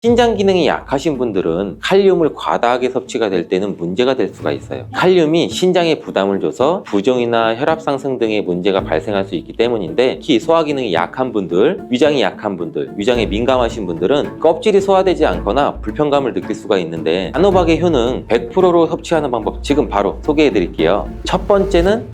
신장 기능이 약하신 분들은 칼륨을 과다하게 섭취가 될 때는 문제가 될 수가 있어요. 칼륨이 신장에 부담을 줘서 부종이나 혈압 상승 등의 문제가 발생할 수 있기 때문인데, 특히 소화 기능이 약한 분들, 위장이 약한 분들, 위장에 민감하신 분들은 껍질이 소화되지 않거나 불편감을 느낄 수가 있는데, 단호박의 효능 100%로 섭취하는 방법 지금 바로 소개해 드릴게요. 첫 번째는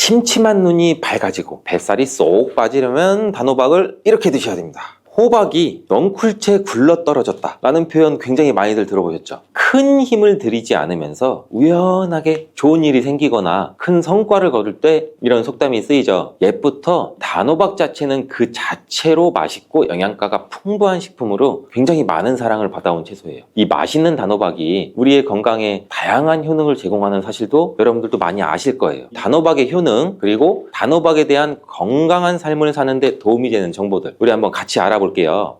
침침한 눈이 밝아지고 뱃살이 쏙 빠지려면 단호박을 이렇게 드셔야 됩니다. 호박이 넝쿨째 굴러 떨어졌다 라는 표현 굉장히 많이들 들어보셨죠? 큰 힘을 들이지 않으면서 우연하게 좋은 일이 생기거나 큰 성과를 거둘 때 이런 속담이 쓰이죠. 옛부터 단호박 자체는 그 자체로 맛있고 영양가가 풍부한 식품으로 굉장히 많은 사랑을 받아온 채소예요. 이 맛있는 단호박이 우리의 건강에 다양한 효능을 제공하는 사실도 여러분들도 많이 아실 거예요. 단호박의 효능, 그리고 단호박에 대한 건강한 삶을 사는 데 도움이 되는 정보들 우리 한번 같이 알아볼게요.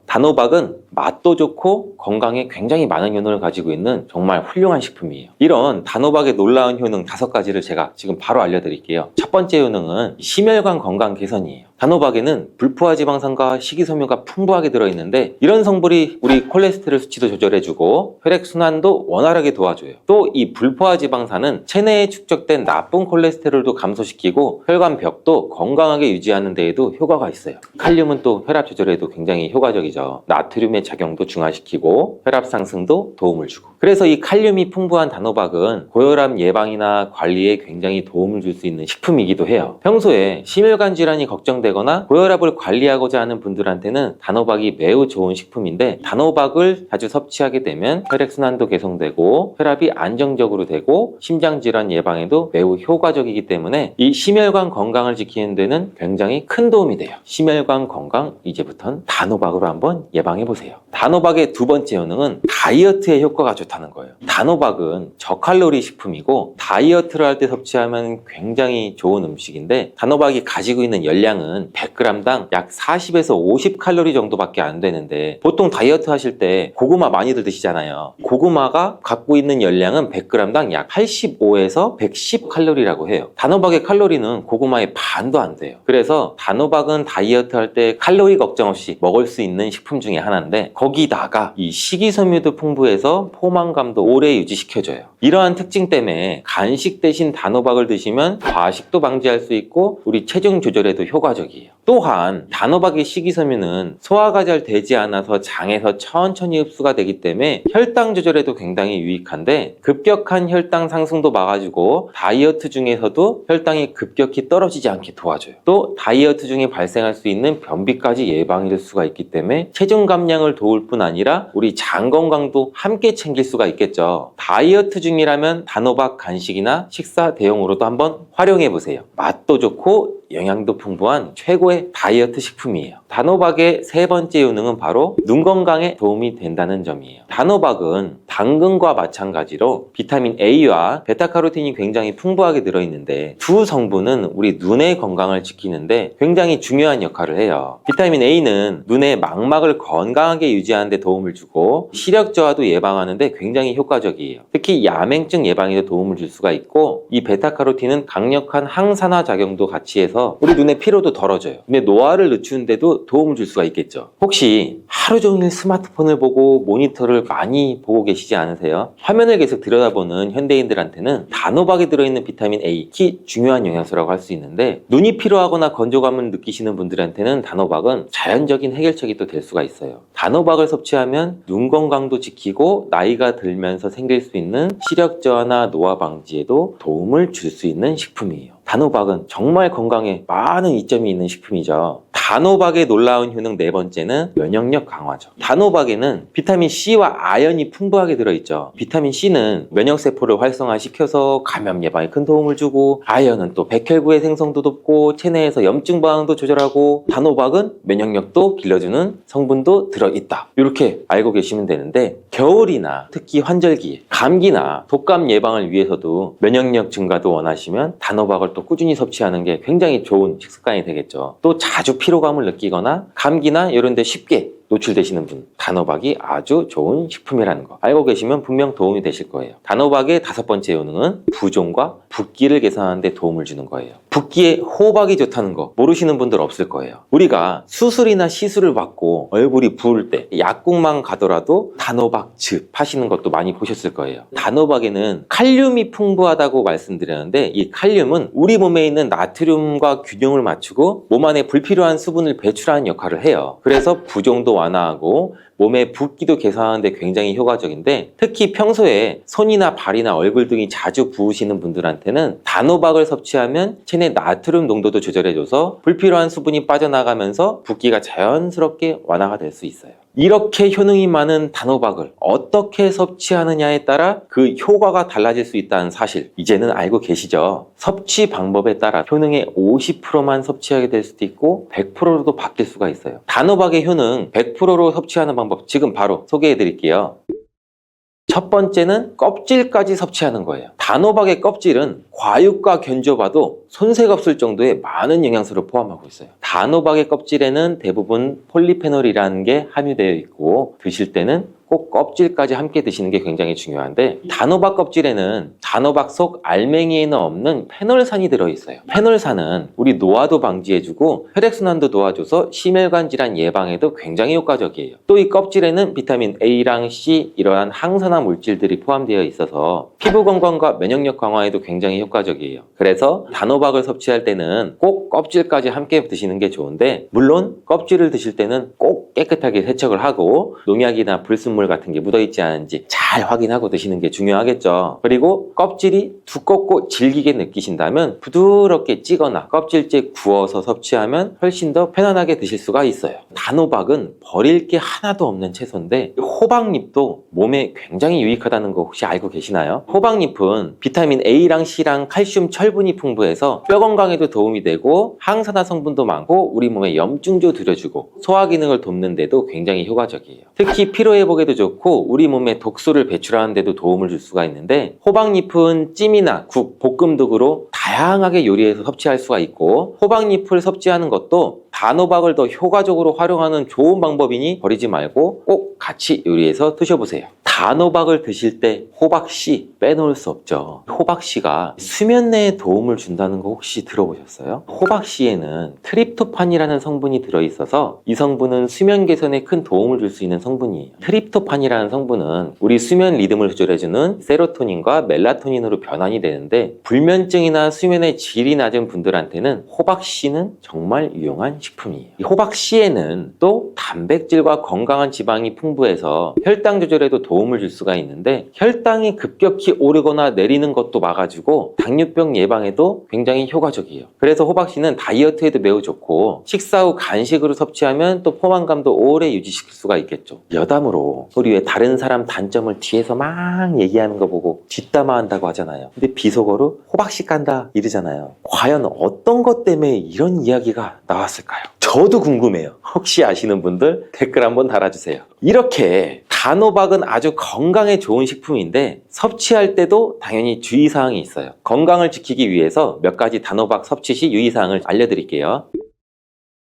단호박은 맛도 좋고 건강에 굉장히 많은 효능을 가지고 있는 정말 훌륭한 식품이에요. 이런 단호박의 놀라운 효능 5가지를 제가 지금 바로 알려드릴게요. 첫 번째 효능은 심혈관 건강 개선이에요. 단호박에는 불포화 지방산과 식이섬유가 풍부하게 들어있는데, 이런 성분이 우리 콜레스테롤 수치도 조절해주고 혈액순환도 원활하게 도와줘요. 또 이 불포화 지방산은 체내에 축적된 나쁜 콜레스테롤도 감소시키고 혈관벽도 건강하게 유지하는 데에도 효과가 있어요. 칼륨은 또 혈압 조절에도 굉장히 효과적이죠. 나트륨의 작용도 중화시키고 혈압 상승도 도움을 주고. 그래서 이 칼륨이 풍부한 단호박은 고혈압 예방이나 관리에 굉장히 도움을 줄 수 있는 식품이기도 해요. 평소에 심혈관 질환이 걱정되거나 고혈압을 관리하고자 하는 분들한테는 단호박이 매우 좋은 식품인데, 단호박을 자주 섭취하게 되면 혈액순환도 개선되고 혈압이 안정적으로 되고 심장질환 예방에도 매우 효과적이기 때문에 이 심혈관 건강을 지키는 데는 굉장히 큰 도움이 돼요. 심혈관 건강, 이제부터는 단호박으로 한번 예방해보세요. 단호박의 두 번째 효능은 다이어트에 효과가 좋다는 거예요. 단호박은 저칼로리 식품이고 다이어트를 할 때 섭취하면 굉장히 좋은 음식인데, 단호박이 가지고 있는 열량은 100g당 약 40에서 50칼로리 정도밖에 안 되는데, 보통 다이어트 하실 때 고구마 많이들 드시잖아요. 고구마가 갖고 있는 열량은 100g당 약 85에서 110칼로리라고 해요. 단호박의 칼로리는 고구마의 반도 안 돼요. 그래서 단호박은 다이어트 할 때 칼로리 걱정 없이 먹을 수 있는 식품 중에 하나인데, 거기다가 이 식이섬유도 풍부해서 포만감도 오래 유지시켜줘요. 이러한 특징 때문에 간식 대신 단호박을 드시면 과식도 방지할 수 있고 우리 체중 조절에도 효과적이에요. 또한 단호박의 식이섬유는 소화가 잘 되지 않아서 장에서 천천히 흡수가 되기 때문에 혈당 조절에도 굉장히 유익한데, 급격한 혈당 상승도 막아주고 다이어트 중에서도 혈당이 급격히 떨어지지 않게 도와줘요. 또 다이어트 중에 발생할 수 있는 변비까지 예방해 줄 수가 있기 때문에 체중 감량을 도울 뿐 아니라 우리 장 건강도 함께 챙길 수가 있겠죠. 다이어트 중이라면 단호박 간식이나 식사 대용으로도 한번 활용해 보세요. 맛도 좋고 영양도 풍부한 최고의 다이어트 식품이에요. 단호박의 세 번째 효능은 바로 눈 건강에 도움이 된다는 점이에요. 단호박은 당근과 마찬가지로 비타민 A와 베타카로틴이 굉장히 풍부하게 들어있는데, 두 성분은 우리 눈의 건강을 지키는데 굉장히 중요한 역할을 해요. 비타민 A는 눈의 망막을 건강하게 유지하는 데 도움을 주고 시력 저하도 예방하는 데 굉장히 효과적이에요. 특히 야맹증 예방에도 도움을 줄 수가 있고, 이 베타카로틴은 강력한 항산화 작용도 같이 해서 우리 눈의 피로도 덜어져요. 눈의 노화를 늦추는데도 도움을 줄 수가 있겠죠. 혹시 하루 종일 스마트폰을 보고 모니터를 많이 보고 계시지 않으세요? 화면을 계속 들여다보는 현대인들한테는 단호박에 들어있는 비타민 A, 특히 중요한 영양소라고 할 수 있는데, 눈이 피로하거나 건조감을 느끼시는 분들한테는 단호박은 자연적인 해결책이 또 될 수가 있어요. 단호박을 섭취하면 눈 건강도 지키고 나이가 들면서 생길 수 있는 시력 저하나 노화 방지에도 도움을 줄 수 있는 식품이에요. 단호박은 정말 건강에 많은 이점이 있는 식품이죠. 단호박의 놀라운 효능 네 번째는 면역력 강화죠. 단호박에는 비타민 C와 아연이 풍부하게 들어있죠. 비타민 C는 면역세포를 활성화시켜서 감염 예방에 큰 도움을 주고, 아연은 또 백혈구의 생성도 돕고 체내에서 염증 반응도 조절하고, 단호박은 면역력도 길러주는 성분도 들어있다. 이렇게 알고 계시면 되는데, 겨울이나 특히 환절기, 감기나 독감 예방을 위해서도 면역력 증가도 원하시면 단호박을 또 꾸준히 섭취하는 게 굉장히 좋은 식습관이 되겠죠. 또 자주 피로감을 느끼거나 감기나 이런 데 쉽게 노출되시는 분, 단호박이 아주 좋은 식품이라는 거 알고 계시면 분명 도움이 되실 거예요. 단호박의 5번째 효능은 부종과 붓기를 개선하는 데 도움을 주는 거예요. 붓기에 호박이 좋다는 거 모르시는 분들 없을 거예요. 우리가 수술이나 시술을 받고 얼굴이 부을 때 약국만 가더라도 단호박즙 하시는 것도 많이 보셨을 거예요. 단호박에는 칼륨이 풍부하다고 말씀드렸는데 이 칼륨은 우리 몸에 있는 나트륨과 균형을 맞추고 몸 안에 불필요한 수분을 배출하는 역할을 해요. 그래서 부종도 완화하고 몸의 붓기도 개선하는 데 굉장히 효과적인데, 특히 평소에 손이나 발이나 얼굴 등이 자주 부으시는 분들한테는 단호박을 섭취하면 체내 나트륨 농도도 조절해줘서 불필요한 수분이 빠져나가면서 붓기가 자연스럽게 완화가 될 수 있어요. 이렇게 효능이 많은 단호박을 어떻게 섭취하느냐에 따라 그 효과가 달라질 수 있다는 사실 이제는 알고 계시죠? 섭취 방법에 따라 효능의 50%만 섭취하게 될 수도 있고 100%로도 바뀔 수가 있어요. 단호박의 효능 100%로 섭취하는 방법 지금 바로 소개해 드릴게요. 첫 번째는 껍질까지 섭취하는 거예요. 단호박의 껍질은 과육과 견주어봐도 손색 없을 정도의 많은 영양소를 포함하고 있어요. 단호박의 껍질에는 대부분 폴리페놀이라는 게 함유되어 있고 드실 때는 꼭 껍질까지 함께 드시는 게 굉장히 중요한데, 단호박 껍질에는 단호박 속 알맹이에는 없는 페놀산이 들어있어요. 페놀산은 우리 노화도 방지해주고 혈액순환도 도와줘서 심혈관 질환 예방에도 굉장히 효과적이에요. 또 이 껍질에는 비타민 A랑 C 이러한 항산화 물질들이 포함되어 있어서 피부 건강과 면역력 강화에도 굉장히 효과적이에요. 그래서 단호박을 섭취할 때는 꼭 껍질까지 함께 드시는 게 좋은데, 물론 껍질을 드실 때는 꼭 깨끗하게 세척을 하고 농약이나 불순물 같은 게 묻어있지 않은지 잘 확인하고 드시는 게 중요하겠죠. 그리고 껍질이 두껍고 질기게 느끼신다면 부드럽게 찌거나 껍질째 구워서 섭취하면 훨씬 더 편안하게 드실 수가 있어요. 단호박은 버릴 게 하나도 없는 채소인데 호박잎도 몸에 굉장히 유익하다는 거 혹시 알고 계시나요? 호박잎은 비타민 A랑 C랑 칼슘, 철분이 풍부해서 뼈 건강에도 도움이 되고 항산화 성분도 많고 우리 몸에 염증도 들여주고 소화 기능을 돕는 데도 굉장히 효과적이에요. 특히 피로 회복에도 좋고 우리 몸에 독소를 배출하는 데도 도움을 줄 수가 있는데, 호박잎은 찜이나 국, 볶음 등으로 다양하게 요리해서 섭취할 수가 있고, 호박잎을 섭취하는 것도 단호박을 더 효과적으로 활용하는 좋은 방법이니 버리지 말고 꼭 같이 요리해서 드셔보세요. 단호박을 드실 때 호박씨 빼놓을 수 없죠. 호박씨가 수면내에 도움을 준다는 거 혹시 들어보셨어요? 호박씨에는 트립토판이라는 성분이 들어있어서 이 성분은 수면 개선에 큰 도움을 줄 수 있는 성분이에요. 트립토판이라는 성분은 우리 수면 리듬을 조절해주는 세로토닌과 멜라토닌으로 변환이 되는데, 불면증이나 수면의 질이 낮은 분들한테는 호박씨는 정말 유용한 식품이에요. 이 호박씨에는 또 단백질과 건강한 지방이 풍부해서 혈당 조절에도 도움을 줄 수가 있는데, 혈당이 급격히 오르거나 내리는 것도 막아주고 당뇨병 예방에도 굉장히 효과적이에요. 그래서 호박씨는 다이어트에도 매우 좋고 식사 후 간식으로 섭취하면 또 포만감도 오래 유지시킬 수가 있겠죠. 여담으로 우리 왜 다른 사람 단점을 뒤에서 막 얘기하는 거 보고 뒷담화 한다고 하잖아요. 근데 비속어로 호박씨 깐다 이러잖아요. 과연 어떤 것 때문에 이런 이야기가 나왔을까요? 저도 궁금해요. 혹시 아시는 분들 댓글 한번 달아주세요. 이렇게 단호박은 아주 건강에 좋은 식품인데 섭취할 때도 당연히 주의사항이 있어요. 건강을 지키기 위해서 몇 가지 단호박 섭취 시 유의사항을 알려드릴게요.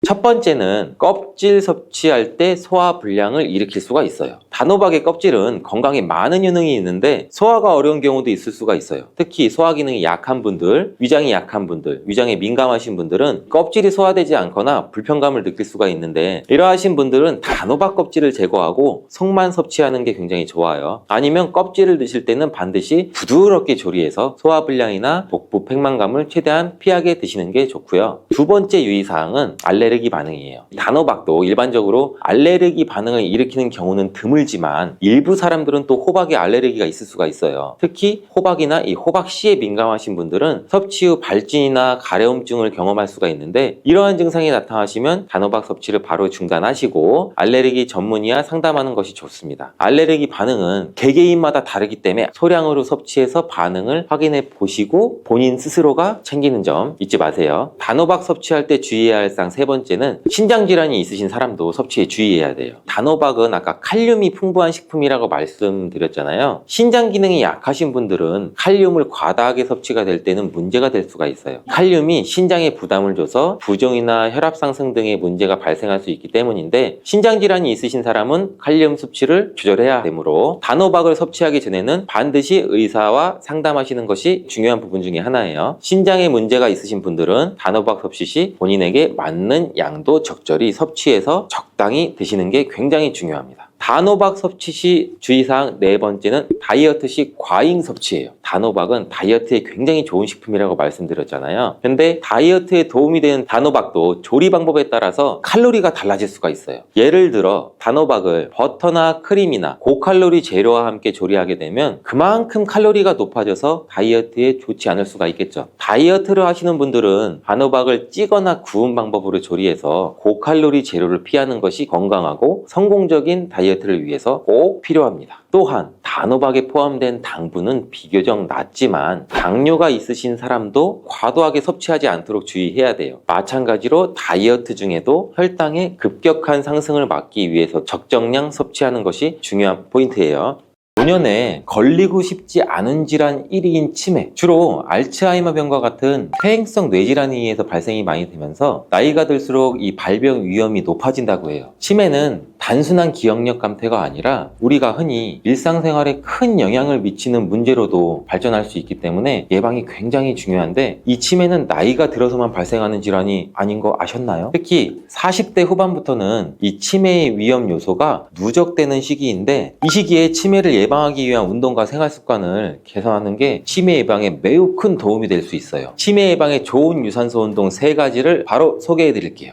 첫 번째는 껍질 섭취할 때 소화 불량을 일으킬 수가 있어요. 단호박의 껍질은 건강에 많은 효능이 있는데 소화가 어려운 경우도 있을 수가 있어요. 특히 소화 기능이 약한 분들, 위장이 약한 분들, 위장에 민감하신 분들은 껍질이 소화되지 않거나 불편감을 느낄 수가 있는데, 이러하신 분들은 단호박 껍질을 제거하고 속만 섭취하는 게 굉장히 좋아요. 아니면 껍질을 드실 때는 반드시 부드럽게 조리해서 소화 불량이나 복부 팽만감을 최대한 피하게 드시는 게 좋고요. 두 번째 유의사항은 알레르기 반응이에요. 단호박도 일반적으로 알레르기 반응을 일으키는 경우는 드물지만 일부 사람들은 또 호박에 알레르기가 있을 수가 있어요. 특히 호박이나 이 호박씨에 민감하신 분들은 섭취 후 발진이나 가려움증을 경험할 수가 있는데, 이러한 증상이 나타나시면 단호박 섭취를 바로 중단하시고 알레르기 전문의와 상담하는 것이 좋습니다. 알레르기 반응은 개개인마다 다르기 때문에 소량으로 섭취해서 반응을 확인해 보시고 본인 스스로가 챙기는 점 잊지 마세요. 단호박 섭취할 때 주의해야 할 사항 세 번째는 신장질환이 있으신 사람도 섭취에 주의해야 돼요. 단호박은 아까 칼륨이 풍부한 식품이라고 말씀드렸잖아요. 신장 기능이 약하신 분들은 칼륨을 과다하게 섭취가 될 때는 문제가 될 수가 있어요. 칼륨이 신장에 부담을 줘서 부종이나 혈압 상승 등의 문제가 발생할 수 있기 때문인데, 신장 질환이 있으신 사람은 칼륨 섭취를 조절해야 되므로 단호박을 섭취하기 전에는 반드시 의사와 상담하시는 것이 중요한 부분 중에 하나예요. 신장에 문제가 있으신 분들은 단호박 섭취 시 본인에게 맞는 양도 적절히 섭취해서 적당히 드시는 게 굉장히 중요합니다. 단호박 섭취 시 주의사항 네 번째는 다이어트 시 과잉 섭취예요. 단호박은 다이어트에 굉장히 좋은 식품이라고 말씀드렸잖아요. 근데 다이어트에 도움이 되는 단호박도 조리 방법에 따라서 칼로리가 달라질 수가 있어요. 예를 들어 단호박을 버터나 크림이나 고칼로리 재료와 함께 조리하게 되면 그만큼 칼로리가 높아져서 다이어트에 좋지 않을 수가 있겠죠. 다이어트를 하시는 분들은 단호박을 찌거나 구운 방법으로 조리해서 고칼로리 재료를 피하는 것이 건강하고 성공적인 다이어트를 위해서 꼭 필요합니다. 또한 단호박에 포함된 당분은 비교적 낮지만 당뇨가 있으신 사람도 과도하게 섭취하지 않도록 주의해야 돼요. 마찬가지로 다이어트 중에도 혈당의 급격한 상승을 막기 위해서 적정량 섭취하는 것이 중요한 포인트예요. 노년에 걸리고 싶지 않은 질환 1위인 치매, 주로 알츠하이머병과 같은 퇴행성 뇌질환에 의해서 발생이 많이 되면서 나이가 들수록 이 발병 위험이 높아진다고 해요. 치매는 단순한 기억력 감퇴가 아니라 우리가 흔히 일상생활에 큰 영향을 미치는 문제로도 발전할 수 있기 때문에 예방이 굉장히 중요한데, 이 치매는 나이가 들어서만 발생하는 질환이 아닌 거 아셨나요? 특히 40대 후반부터는 이 치매의 위험 요소가 누적되는 시기인데, 이 시기에 치매를 예방하기 위한 운동과 생활 습관을 개선하는 게 치매 예방에 매우 큰 도움이 될 수 있어요. 치매 예방에 좋은 유산소 운동 3가지를 바로 소개해 드릴게요.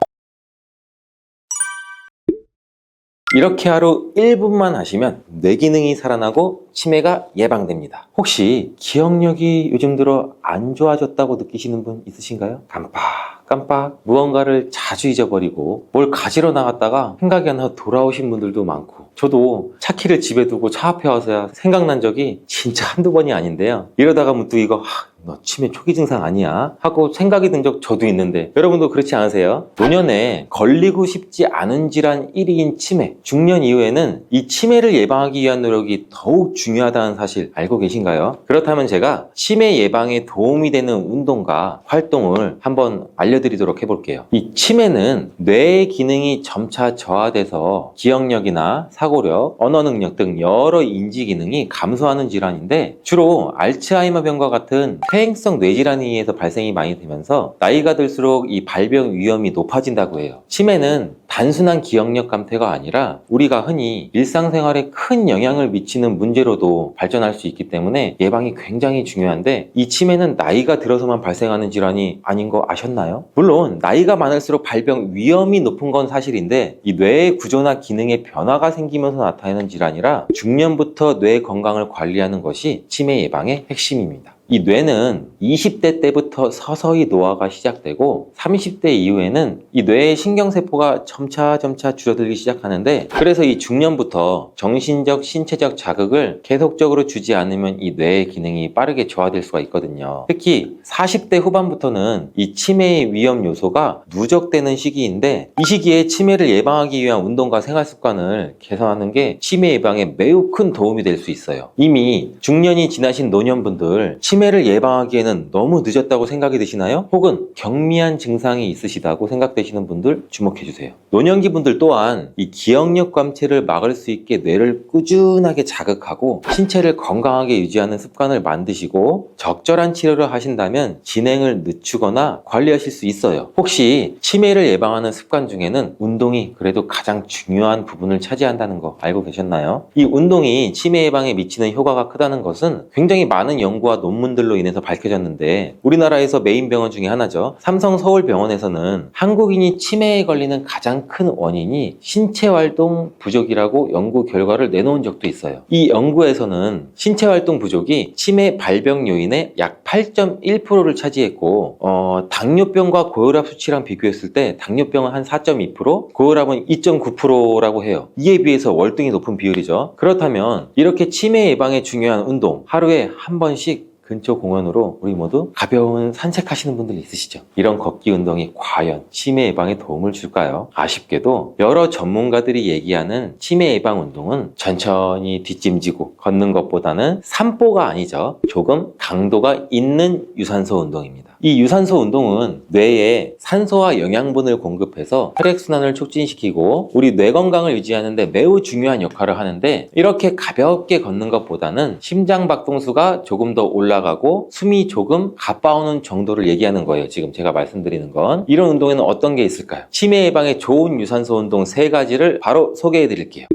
이렇게 하루 1분만 하시면 뇌 기능이 살아나고 치매가 예방됩니다. 혹시 기억력이 요즘 들어 안 좋아졌다고 느끼시는 분 있으신가요? 깜빡 무언가를 자주 잊어버리고 뭘 가지러 나갔다가 생각이 안 나서 돌아오신 분들도 많고, 저도 차 키를 집에 두고 차 앞에 와서야 생각난 적이 진짜 한두 번이 아닌데요. 이러다가 문득 이거 너 치매 초기 증상 아니야? 하고 생각이 든 적 저도 있는데, 여러분도 그렇지 않으세요? 노년에 걸리고 싶지 않은 질환 1위인 치매, 중년 이후에는 이 치매를 예방하기 위한 노력이 더욱 중요하다는 사실 알고 계신가요? 그렇다면 제가 치매 예방에 도움이 되는 운동과 활동을 한번 알려드리도록 해볼게요. 이 치매는 뇌의 기능이 점차 저하돼서 기억력이나 사고력, 언어 능력 등 여러 인지 기능이 감소하는 질환인데, 주로 알츠하이머병과 같은 퇴행성 뇌질환에 의해서 발생이 많이 되면서 나이가 들수록 이 발병 위험이 높아진다고 해요. 치매는 단순한 기억력 감퇴가 아니라 우리가 흔히 일상생활에 큰 영향을 미치는 문제로도 발전할 수 있기 때문에 예방이 굉장히 중요한데, 이 치매는 나이가 들어서만 발생하는 질환이 아닌 거 아셨나요? 물론 나이가 많을수록 발병 위험이 높은 건 사실인데, 이 뇌의 구조나 기능에 변화가 생기면서 나타나는 질환이라 중년부터 뇌 건강을 관리하는 것이 치매 예방의 핵심입니다. 이 뇌는 20대 때부터 서서히 노화가 시작되고 30대 이후에는 이 뇌의 신경세포가 점차 줄어들기 시작하는데, 그래서 이 중년부터 정신적, 신체적 자극을 계속적으로 주지 않으면 이 뇌의 기능이 빠르게 저하될 수가 있거든요. 특히 40대 후반부터는 이 치매의 위험 요소가 누적되는 시기인데, 이 시기에 치매를 예방하기 위한 운동과 생활 습관을 개선하는 게 치매 예방에 매우 큰 도움이 될 수 있어요. 이미 중년이 지나신 노년분들, 치매를 예방하기에는 너무 늦었다고 생각이 드시나요? 혹은 경미한 증상이 있으시다고 생각되시는 분들 주목해주세요. 노년기 분들 또한 이 기억력 감퇴를 막을 수 있게 뇌를 꾸준하게 자극하고 신체를 건강하게 유지하는 습관을 만드시고 적절한 치료를 하신다면 진행을 늦추거나 관리하실 수 있어요. 혹시 치매를 예방하는 습관 중에는 운동이 그래도 가장 중요한 부분을 차지한다는 거 알고 계셨나요? 이 운동이 치매 예방에 미치는 효과가 크다는 것은 굉장히 많은 연구와 논문들로 인해서 밝혀졌는데, 우리나라에서 메인 병원 중에 하나죠. 삼성서울병원에서는 한국인이 치매에 걸리는 가장 큰 원인이 신체활동 부족이라고 연구 결과를 내놓은 적도 있어요. 이 연구에서는 신체활동 부족이 치매 발병 요인의 약 8.1%를 차지했고, 당뇨병과 고혈압 수치랑 비교했을 때 당뇨병은 한 4.2%, 고혈압은 2.9%라고 해요. 이에 비해서 월등히 높은 비율이죠. 그렇다면 이렇게 치매 예방에 중요한 운동, 하루에 한 번씩 근처 공원으로 우리 모두 가벼운 산책하시는 분들 있으시죠? 이런 걷기 운동이 과연 치매 예방에 도움을 줄까요? 아쉽게도 여러 전문가들이 얘기하는 치매 예방 운동은 천천히 뒷짐지고 걷는 것보다는 산보가 아니죠. 조금 강도가 있는 유산소 운동입니다. 이 유산소 운동은 뇌에 산소와 영양분을 공급해서 혈액순환을 촉진시키고 우리 뇌 건강을 유지하는 데 매우 중요한 역할을 하는데, 이렇게 가볍게 걷는 것보다는 심장 박동수가 조금 더 올라가고 숨이 조금 가빠오는 정도를 얘기하는 거예요. 지금 제가 말씀드리는 건. 이런 운동에는 어떤 게 있을까요? 치매 예방에 좋은 유산소 운동 3가지를 바로 소개해 드릴게요.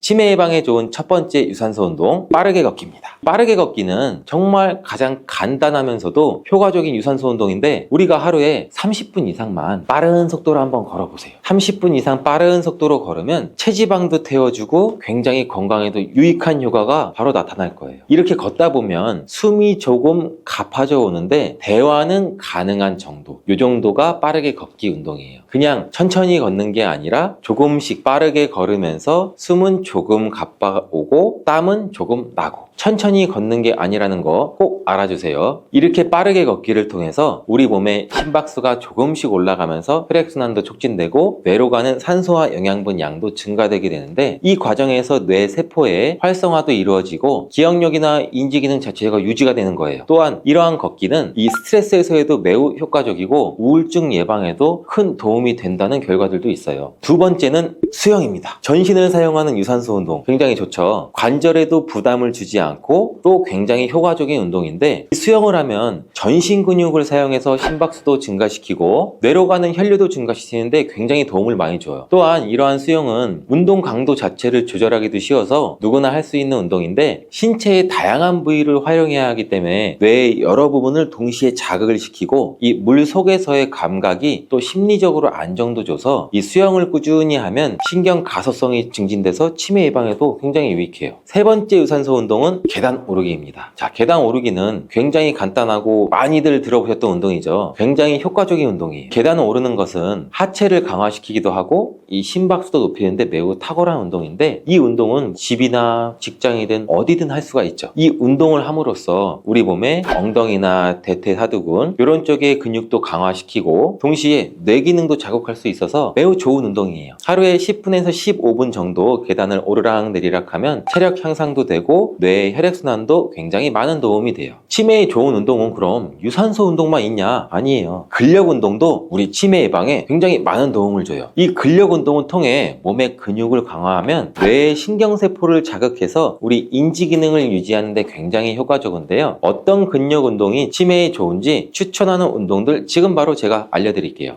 치매 예방에 좋은 첫 번째 유산소 운동, 빠르게 걷기입니다. 빠르게 걷기는 정말 가장 간단하면서도 효과적인 유산소 운동인데, 우리가 하루에 30분 이상만 빠른 속도로 한번 걸어보세요. 30분 이상 빠른 속도로 걸으면 체지방도 태워주고 굉장히 건강에도 유익한 효과가 바로 나타날 거예요. 이렇게 걷다 보면 숨이 조금 가파져 오는데 대화는 가능한 정도, 이 정도가 빠르게 걷기 운동이에요. 그냥 천천히 걷는 게 아니라 조금씩 빠르게 걸으면서 숨은 조금 가빠오고 땀은 조금 나고, 천천히 걷는 게 아니라는 거 꼭 알아주세요. 이렇게 빠르게 걷기를 통해서 우리 몸의 심박수가 조금씩 올라가면서 혈액순환도 촉진되고 뇌로 가는 산소와 영양분 양도 증가되게 되는데, 이 과정에서 뇌 세포의 활성화도 이루어지고 기억력이나 인지기능 자체가 유지가 되는 거예요. 또한 이러한 걷기는 이 스트레스 해소에도 매우 효과적이고 우울증 예방에도 큰 도움이 된다는 결과들도 있어요. 두 번째는 수영입니다. 전신을 사용하는 유산소 운동 굉장히 좋죠. 관절에도 부담을 주지 않고 또 굉장히 효과적인 운동인데, 수영을 하면 전신 근육을 사용해서 심박수도 증가시키고 뇌로 가는 혈류도 증가시키는데 굉장히 도움을 많이 줘요. 또한 이러한 수영은 운동 강도 자체를 조절하기도 쉬워서 누구나 할 수 있는 운동인데, 신체의 다양한 부위를 활용해야 하기 때문에 뇌의 여러 부분을 동시에 자극을 시키고 이 물 속에서의 감각이 또 심리적으로 안정도 줘서 이 수영을 꾸준히 하면 신경 가소성이 증진돼서 치매 예방에도 굉장히 유익해요. 세 번째 유산소 운동은 계단 오르기입니다. 자, 계단 오르기는 굉장히 간단하고 많이들 들어보셨던 운동이죠. 굉장히 효과적인 운동이에요. 계단을 오르는 것은 하체를 강화시키기도 하고 이 심박수도 높이는데 매우 탁월한 운동인데, 이 운동은 집이나 직장이든 어디든 할 수가 있죠. 이 운동을 함으로써 우리 몸의 엉덩이나 대퇴사두근 이런 쪽의 근육도 강화시키고 동시에 뇌 기능도 자극할 수 있어서 매우 좋은 운동이에요. 하루에 10분에서 15분 정도 계단을 오르락 내리락 하면 체력 향상도 되고 뇌의 혈액순환도 굉장히 많은 도움이 돼요. 치매에 좋은 운동은 그럼 유산소 운동만 있냐? 아니에요. 근력 운동도 우리 치매 예방에 굉장히 많은 도움을 줘요. 이 근력 운동을 통해 몸의 근육을 강화하면 뇌의 신경세포를 자극해서 우리 인지 기능을 유지하는 데 굉장히 효과적인데요. 어떤 근력 운동이 치매에 좋은지 추천하는 운동들 지금 바로 제가 알려드릴게요.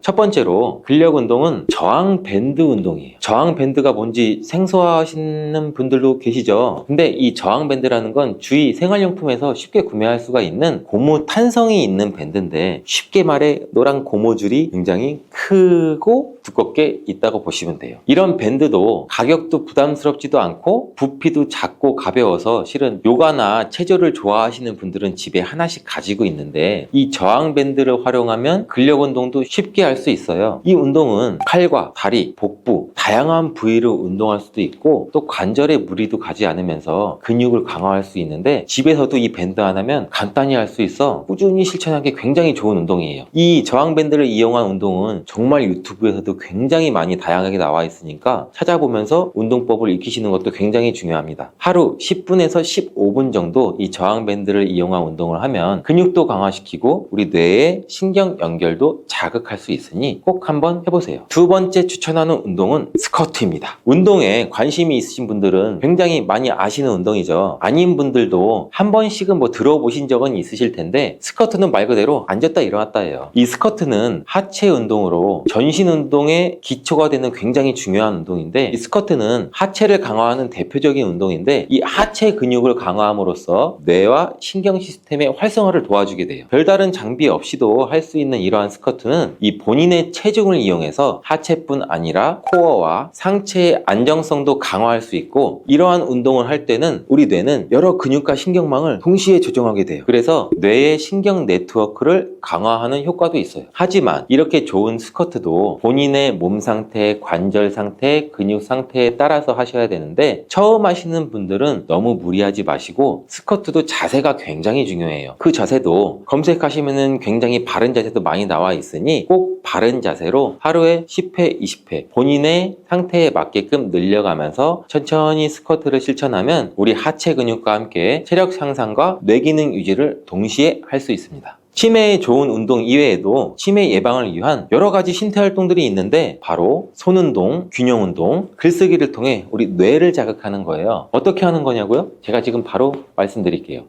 첫 번째로 근력 운동은 저항 밴드 운동이에요. 저항 밴드가 뭔지 생소하시는 분들도 계시죠. 근데 이 저항 밴드라는 건 주위 생활용품에서 쉽게 구매할 수가 있는 고무 탄성이 있는 밴드인데, 쉽게 말해 노란 고무줄이 굉장히 크고 두껍게 있다고 보시면 돼요. 이런 밴드도 가격도 부담스럽지도 않고 부피도 작고 가벼워서 실은 요가나 체조를 좋아하시는 분들은 집에 하나씩 가지고 있는데, 이 저항 밴드를 활용하면 근력 운동도 쉽게 할 수 있어요. 이 운동은 팔과 다리, 복부 다양한 부위로 운동할 수도 있고 또 관절에 무리도 가지 않으면서 근육을 강화할 수 있는데, 집에서도 이 밴드 하나면 간단히 할 수 있어 꾸준히 실천하기 굉장히 좋은 운동이에요. 이 저항 밴드를 이용한 운동은 정말 유튜브에서도 굉장히 많이 다양하게 나와 있으니까 찾아보면서 운동법을 익히시는 것도 굉장히 중요합니다. 하루 10분에서 15분 정도 이 저항 밴드를 이용한 운동을 하면 근육도 강화시키고 우리 뇌의 신경 연결도 자극할 수 있으니 꼭 한번 해보세요. 두 번째 추천하는 운동은 스쿼트입니다. 운동에 관심이 있으신 분들은 굉장히 많이 아시는 운동이죠. 아닌 분들도 한 번씩은 들어보신 적은 있으실 텐데, 스쿼트는 말 그대로 앉았다 일어났다예요. 이 스쿼트는 하체 운동으로 전신 운동의 기초가 되는 굉장히 중요한 운동인데, 이 스쿼트는 하체를 강화하는 대표적인 운동인데, 이 하체 근육을 강화함으로써 뇌와 신경 시스템의 활성화를 도와주게 돼요. 별다른 장비 없이도 할 수 있는 이러한 스쿼트는 이 본인의 체중을 이용해서 하체뿐 아니라 코어와 상체의 안정성도 강화할 수 있고, 이러한 운동을 할 때는 우리 뇌는 여러 근육과 신경망을 동시에 조정하게 돼요. 그래서 뇌의 신경 네트워크를 강화하는 효과도 있어요. 하지만 이렇게 좋은 스쿼트도 본인의 몸 상태, 관절 상태, 근육 상태에 따라서 하셔야 되는데, 처음 하시는 분들은 너무 무리하지 마시고 스쿼트도 자세가 굉장히 중요해요. 그 자세도 검색하시면은 굉장히 바른 자세도 많이 나와 있으니 꼭 바른 자세로 하루에 10회, 20회 본인의 상태에 맞게끔 늘려가면서 천천히 스쿼트를 실천하면 우리 하체 근육과 함께 체력 향상과 뇌 기능 유지를 동시에 할 수 있습니다. 치매에 좋은 운동 이외에도 치매 예방을 위한 여러 가지 신체 활동들이 있는데, 바로 손운동, 균형운동, 글쓰기를 통해 우리 뇌를 자극하는 거예요. 어떻게 하는 거냐고요? 제가 지금 바로 말씀드릴게요.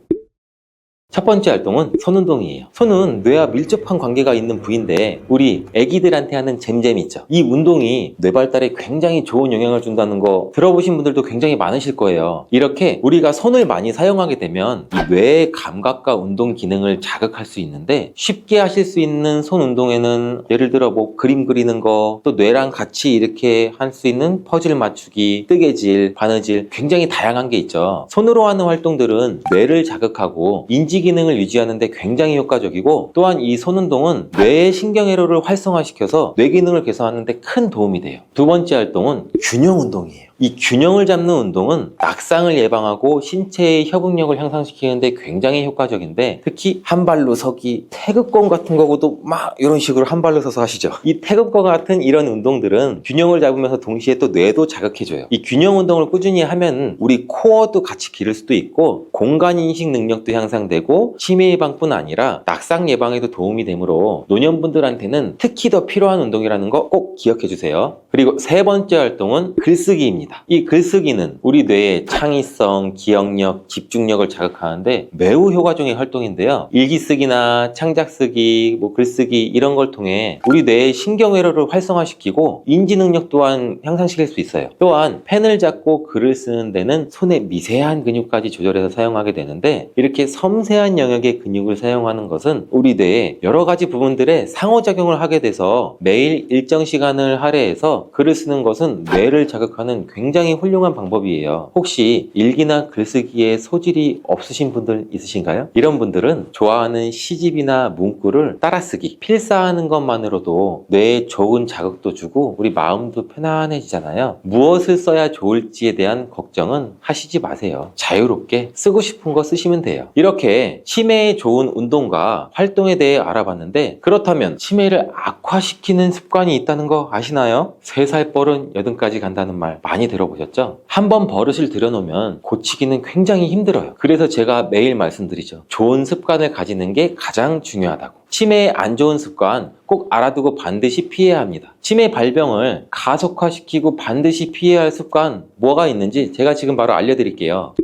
첫 번째 활동은 손운동이에요. 손은 뇌와 밀접한 관계가 있는 부위인데 우리 애기들한테 하는 잼잼 있죠. 이 운동이 뇌 발달에 굉장히 좋은 영향을 준다는 거 들어보신 분들도 굉장히 많으실 거예요. 이렇게 우리가 손을 많이 사용하게 되면 이 뇌의 감각과 운동 기능을 자극할 수 있는데, 쉽게 하실 수 있는 손 운동에는 예를 들어 뭐 그림 그리는 거, 또 뇌랑 같이 이렇게 할 수 있는 퍼즐 맞추기, 뜨개질, 바느질, 굉장히 다양한 게 있죠. 손으로 하는 활동들은 뇌를 자극하고 인지 기능을 유지하는 데 굉장히 효과적이고, 또한 이 손운동은 뇌의 신경회로를 활성화시켜서 뇌 기능을 개선하는 데 큰 도움이 돼요. 두 번째 활동은 균형 운동이에요. 이 균형을 잡는 운동은 낙상을 예방하고 신체의 협응력을 향상시키는 데 굉장히 효과적인데, 특히 한 발로 서기, 태극권 같은 거고도 막 이런 식으로 한 발로 서서 하시죠. 이 태극권 같은 이런 운동들은 균형을 잡으면서 동시에 또 뇌도 자극해줘요. 이 균형 운동을 꾸준히 하면 우리 코어도 같이 기를 수도 있고, 공간 인식 능력도 향상되고, 치매 예방뿐 아니라 낙상 예방에도 도움이 되므로 노년분들한테는 특히 더 필요한 운동이라는 거 꼭 기억해 주세요. 그리고 세 번째 활동은 글쓰기입니다. 이 글쓰기는 우리 뇌의 창의성, 기억력, 집중력을 자극하는데 매우 효과적인 활동인데요. 일기 쓰기나 창작 쓰기, 글쓰기 이런 걸 통해 우리 뇌의 신경회로를 활성화시키고 인지 능력 또한 향상시킬 수 있어요. 또한 펜을 잡고 글을 쓰는 데는 손의 미세한 근육까지 조절해서 사용하게 되는데, 이렇게 섬세한 영역의 근육을 사용하는 것은 우리 뇌의 여러 가지 부분들에 상호작용을 하게 돼서 매일 일정 시간을 할애해서 글을 쓰는 것은 뇌를 자극하는 굉장히 훌륭한 방법이에요. 혹시 일기나 글쓰기에 소질이 없으신 분들 있으신가요? 이런 분들은 좋아하는 시집이나 문구를 따라쓰기, 필사하는 것만으로도 뇌에 좋은 자극도 주고 우리 마음도 편안해지잖아요. 무엇을 써야 좋을지에 대한 걱정은 하시지 마세요. 자유롭게 쓰고 싶은 거 쓰시면 돼요. 이렇게 치매에 좋은 운동과 활동에 대해 알아봤는데, 그렇다면 치매를 악화시키는 습관이 있다는 거 아시나요? 3살 뻘은 8까지 간다는 말 많이 들어보셨죠? 한번 버릇을 들여놓으면 고치기는 굉장히 힘들어요. 그래서 제가 매일 말씀드리죠. 좋은 습관을 가지는 게 가장 중요하다고. 치매의 안 좋은 습관 꼭 알아두고 반드시 피해야 합니다. 치매 발병을 가속화시키고 반드시 피해야 할 습관 뭐가 있는지 제가 지금 바로 알려드릴게요.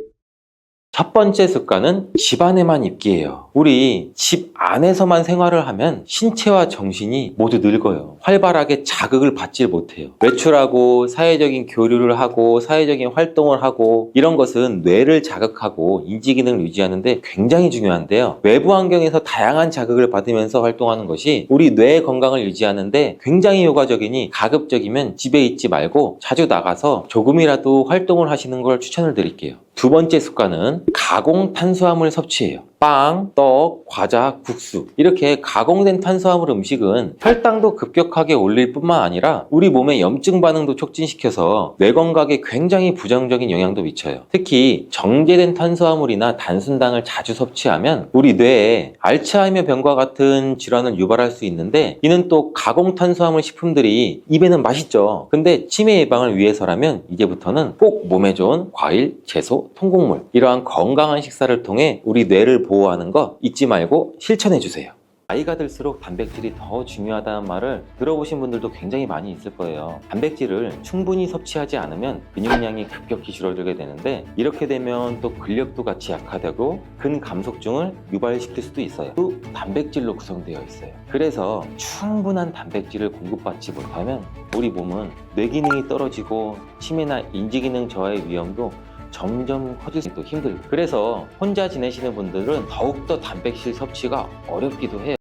첫 번째 습관은 집 안에만 있기예요. 우리 집 안에서만 생활을 하면 신체와 정신이 모두 늙어요. 활발하게 자극을 받지 못해요. 외출하고 사회적인 교류를 하고 사회적인 활동을 하고, 이런 것은 뇌를 자극하고 인지 기능을 유지하는데 굉장히 중요한데요. 외부 환경에서 다양한 자극을 받으면서 활동하는 것이 우리 뇌의 건강을 유지하는데 굉장히 효과적이니, 가급적이면 집에 있지 말고 자주 나가서 조금이라도 활동을 하시는 걸 추천을 드릴게요. 두 번째 습관은 가공 탄수화물 섭취예요. 빵, 떡, 과자, 국수, 이렇게 가공된 탄수화물 음식은 혈당도 급격하게 올릴 뿐만 아니라 우리 몸의 염증 반응도 촉진시켜서 뇌 건강에 굉장히 부정적인 영향도 미쳐요. 특히 정제된 탄수화물이나 단순당을 자주 섭취하면 우리 뇌에 알츠하이머 병과 같은 질환을 유발할 수 있는데, 이는 또 가공 탄수화물 식품들이 입에는 맛있죠. 근데 치매 예방을 위해서라면 이제부터는 꼭 몸에 좋은 과일, 채소, 통곡물, 이러한 건강한 식사를 통해 우리 뇌를 보호하는 거 잊지 말고 실천해 주세요. 나이가 들수록 단백질이 더 중요하다는 말을 들어보신 분들도 굉장히 많이 있을 거예요. 단백질을 충분히 섭취하지 않으면 근육량이 급격히 줄어들게 되는데, 이렇게 되면 또 근력도 같이 약화되고 근감속증을 유발시킬 수도 있어요. 또 단백질로 구성되어 있어요. 그래서 충분한 단백질을 공급받지 못하면 우리 몸은 뇌 기능이 떨어지고 치매나 인지 기능 저하의 위험도 점점 커질수도 힘들고, 그래서 혼자 지내시는 분들은 더욱더 단백질 섭취가 어렵기도 해요.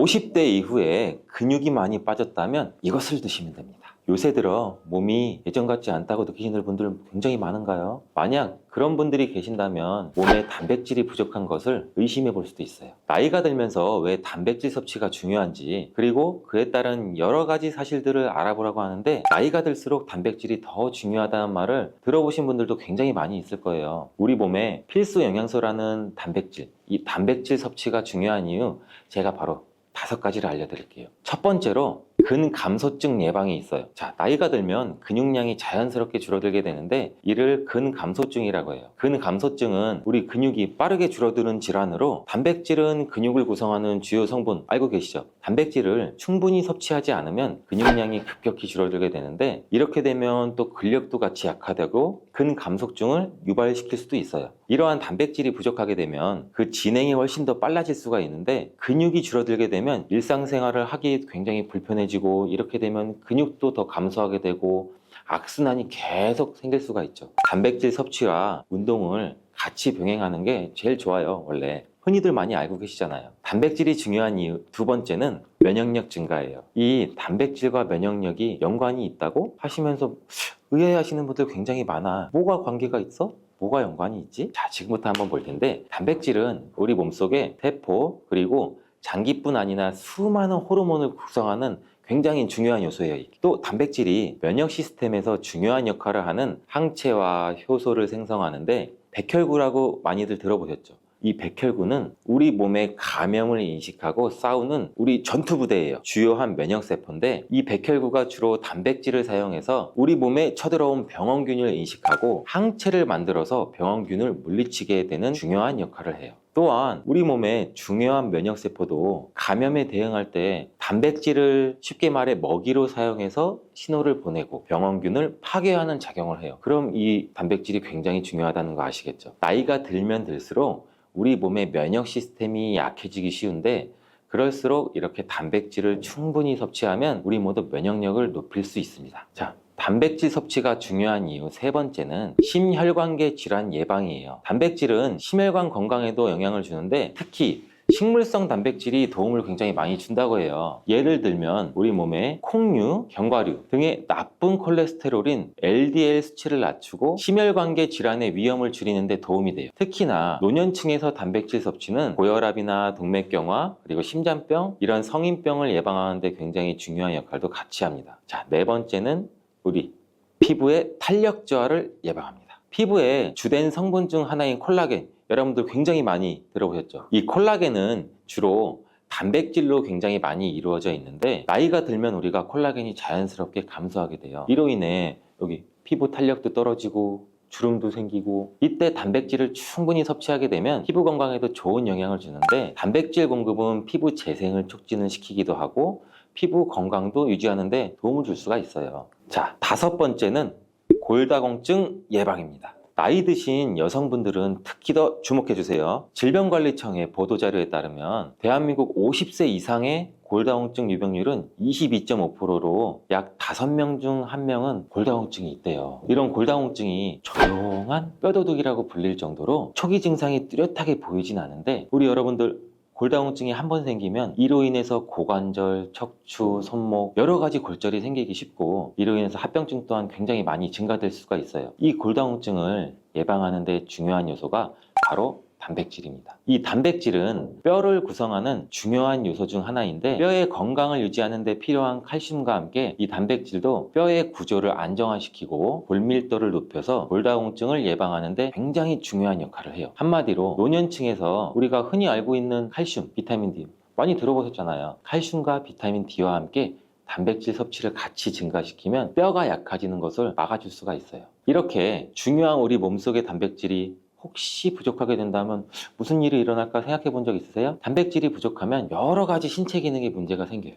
50대 이후에 근육이 많이 빠졌다면 이것을 드시면 됩니다. 요새 들어 몸이 예전 같지 않다고 느끼시는 분들 굉장히 많은가요? 만약 그런 분들이 계신다면 몸에 단백질이 부족한 것을 의심해 볼 수도 있어요. 나이가 들면서 왜 단백질 섭취가 중요한지, 그리고 그에 따른 여러 가지 사실들을 알아보라고 하는데, 나이가 들수록 단백질이 더 중요하다는 말을 들어보신 분들도 굉장히 많이 있을 거예요. 우리 몸에 필수 영양소라는 단백질, 이 단백질 섭취가 중요한 이유, 제가 바로 5가지를 알려드릴게요. 첫 번째로 근감소증 예방이 있어요. 자, 나이가 들면 근육량이 자연스럽게 줄어들게 되는데 이를 근감소증이라고 해요. 근감소증은 우리 근육이 빠르게 줄어드는 질환으로, 단백질은 근육을 구성하는 주요 성분 알고 계시죠? 단백질을 충분히 섭취하지 않으면 근육량이 급격히 줄어들게 되는데, 이렇게 되면 또 근력도 같이 약화되고 근감소증을 유발시킬 수도 있어요. 이러한 단백질이 부족하게 되면 그 진행이 훨씬 더 빨라질 수가 있는데, 근육이 줄어들게 되면 일상생활을 하기 굉장히 불편해지고, 이렇게 되면 근육도 더 감소하게 되고 악순환이 계속 생길 수가 있죠. 단백질 섭취와 운동을 같이 병행하는 게 제일 좋아요. 원래 흔히들 많이 알고 계시잖아요. 단백질이 중요한 이유 두 번째는 면역력 증가예요. 이 단백질과 면역력이 연관이 있다고 하시면서 의아해하시는 분들 굉장히 많아. 뭐가 관계가 있어? 뭐가 연관이 있지? 자, 지금부터 한번 볼 텐데, 단백질은 우리 몸속에 세포 그리고 장기뿐 아니라 수많은 호르몬을 구성하는 굉장히 중요한 요소예요. 또 단백질이 면역 시스템에서 중요한 역할을 하는 항체와 효소를 생성하는데, 백혈구라고 많이들 들어보셨죠? 이 백혈구는 우리 몸의 감염을 인식하고 싸우는 우리 전투부대예요. 주요한 면역세포인데, 이 백혈구가 주로 단백질을 사용해서 우리 몸에 쳐들어온 병원균을 인식하고 항체를 만들어서 병원균을 물리치게 되는 중요한 역할을 해요. 또한 우리 몸의 중요한 면역세포도 감염에 대응할 때 단백질을 쉽게 말해 먹이로 사용해서 신호를 보내고 병원균을 파괴하는 작용을 해요. 그럼 이 단백질이 굉장히 중요하다는 거 아시겠죠? 나이가 들면 들수록 우리 몸의 면역 시스템이 약해지기 쉬운데, 그럴수록 이렇게 단백질을 충분히 섭취하면 우리 모두 면역력을 높일 수 있습니다. 자, 단백질 섭취가 중요한 이유 세 번째는 심혈관계 질환 예방이에요. 단백질은 심혈관 건강에도 영향을 주는데, 특히 식물성 단백질이 도움을 굉장히 많이 준다고 해요. 예를 들면 우리 몸에 콩류, 견과류 등의 나쁜 콜레스테롤인 LDL 수치를 낮추고 심혈관계 질환의 위험을 줄이는 데 도움이 돼요. 특히나 노년층에서 단백질 섭취는 고혈압이나 동맥경화 그리고 심장병, 이런 성인병을 예방하는 데 굉장히 중요한 역할도 같이 합니다. 자, 네 번째는 우리 피부의 탄력 저하를 예방합니다. 피부의 주된 성분 중 하나인 콜라겐, 여러분들 굉장히 많이 들어보셨죠? 이 콜라겐은 주로 단백질로 굉장히 많이 이루어져 있는데, 나이가 들면 우리가 콜라겐이 자연스럽게 감소하게 돼요. 이로 인해 여기 피부 탄력도 떨어지고 주름도 생기고, 이때 단백질을 충분히 섭취하게 되면 피부 건강에도 좋은 영향을 주는데, 단백질 공급은 피부 재생을 촉진을 시키기도 하고 피부 건강도 유지하는 데 도움을 줄 수가 있어요. 자, 다섯 번째는 골다공증 예방입니다. 나이 드신 여성분들은 특히 더 주목해 주세요. 질병관리청의 보도자료에 따르면 대한민국 50세 이상의 골다공증 유병률은 22.5%로 약 5명 중 1명은 골다공증이 있대요. 이런 골다공증이 조용한 뼈도둑이라고 불릴 정도로 초기 증상이 뚜렷하게 보이진 않은데, 우리 여러분들 골다공증이 한번 생기면 이로 인해서 고관절, 척추, 손목 여러 가지 골절이 생기기 쉽고, 이로 인해서 합병증 또한 굉장히 많이 증가될 수가 있어요. 이 골다공증을 예방하는 데 중요한 요소가 바로 단백질입니다. 이 단백질은 뼈를 구성하는 중요한 요소 중 하나인데, 뼈의 건강을 유지하는 데 필요한 칼슘과 함께 이 단백질도 뼈의 구조를 안정화시키고 골밀도를 높여서 골다공증을 예방하는 데 굉장히 중요한 역할을 해요. 한마디로 노년층에서 우리가 흔히 알고 있는 칼슘, 비타민 D 많이 들어보셨잖아요. 칼슘과 비타민 D와 함께 단백질 섭취를 같이 증가시키면 뼈가 약해지는 것을 막아줄 수가 있어요. 이렇게 중요한 우리 몸속의 단백질이 혹시 부족하게 된다면 무슨 일이 일어날까 생각해 본 적 있으세요? 단백질이 부족하면 여러 가지 신체 기능에 문제가 생겨요.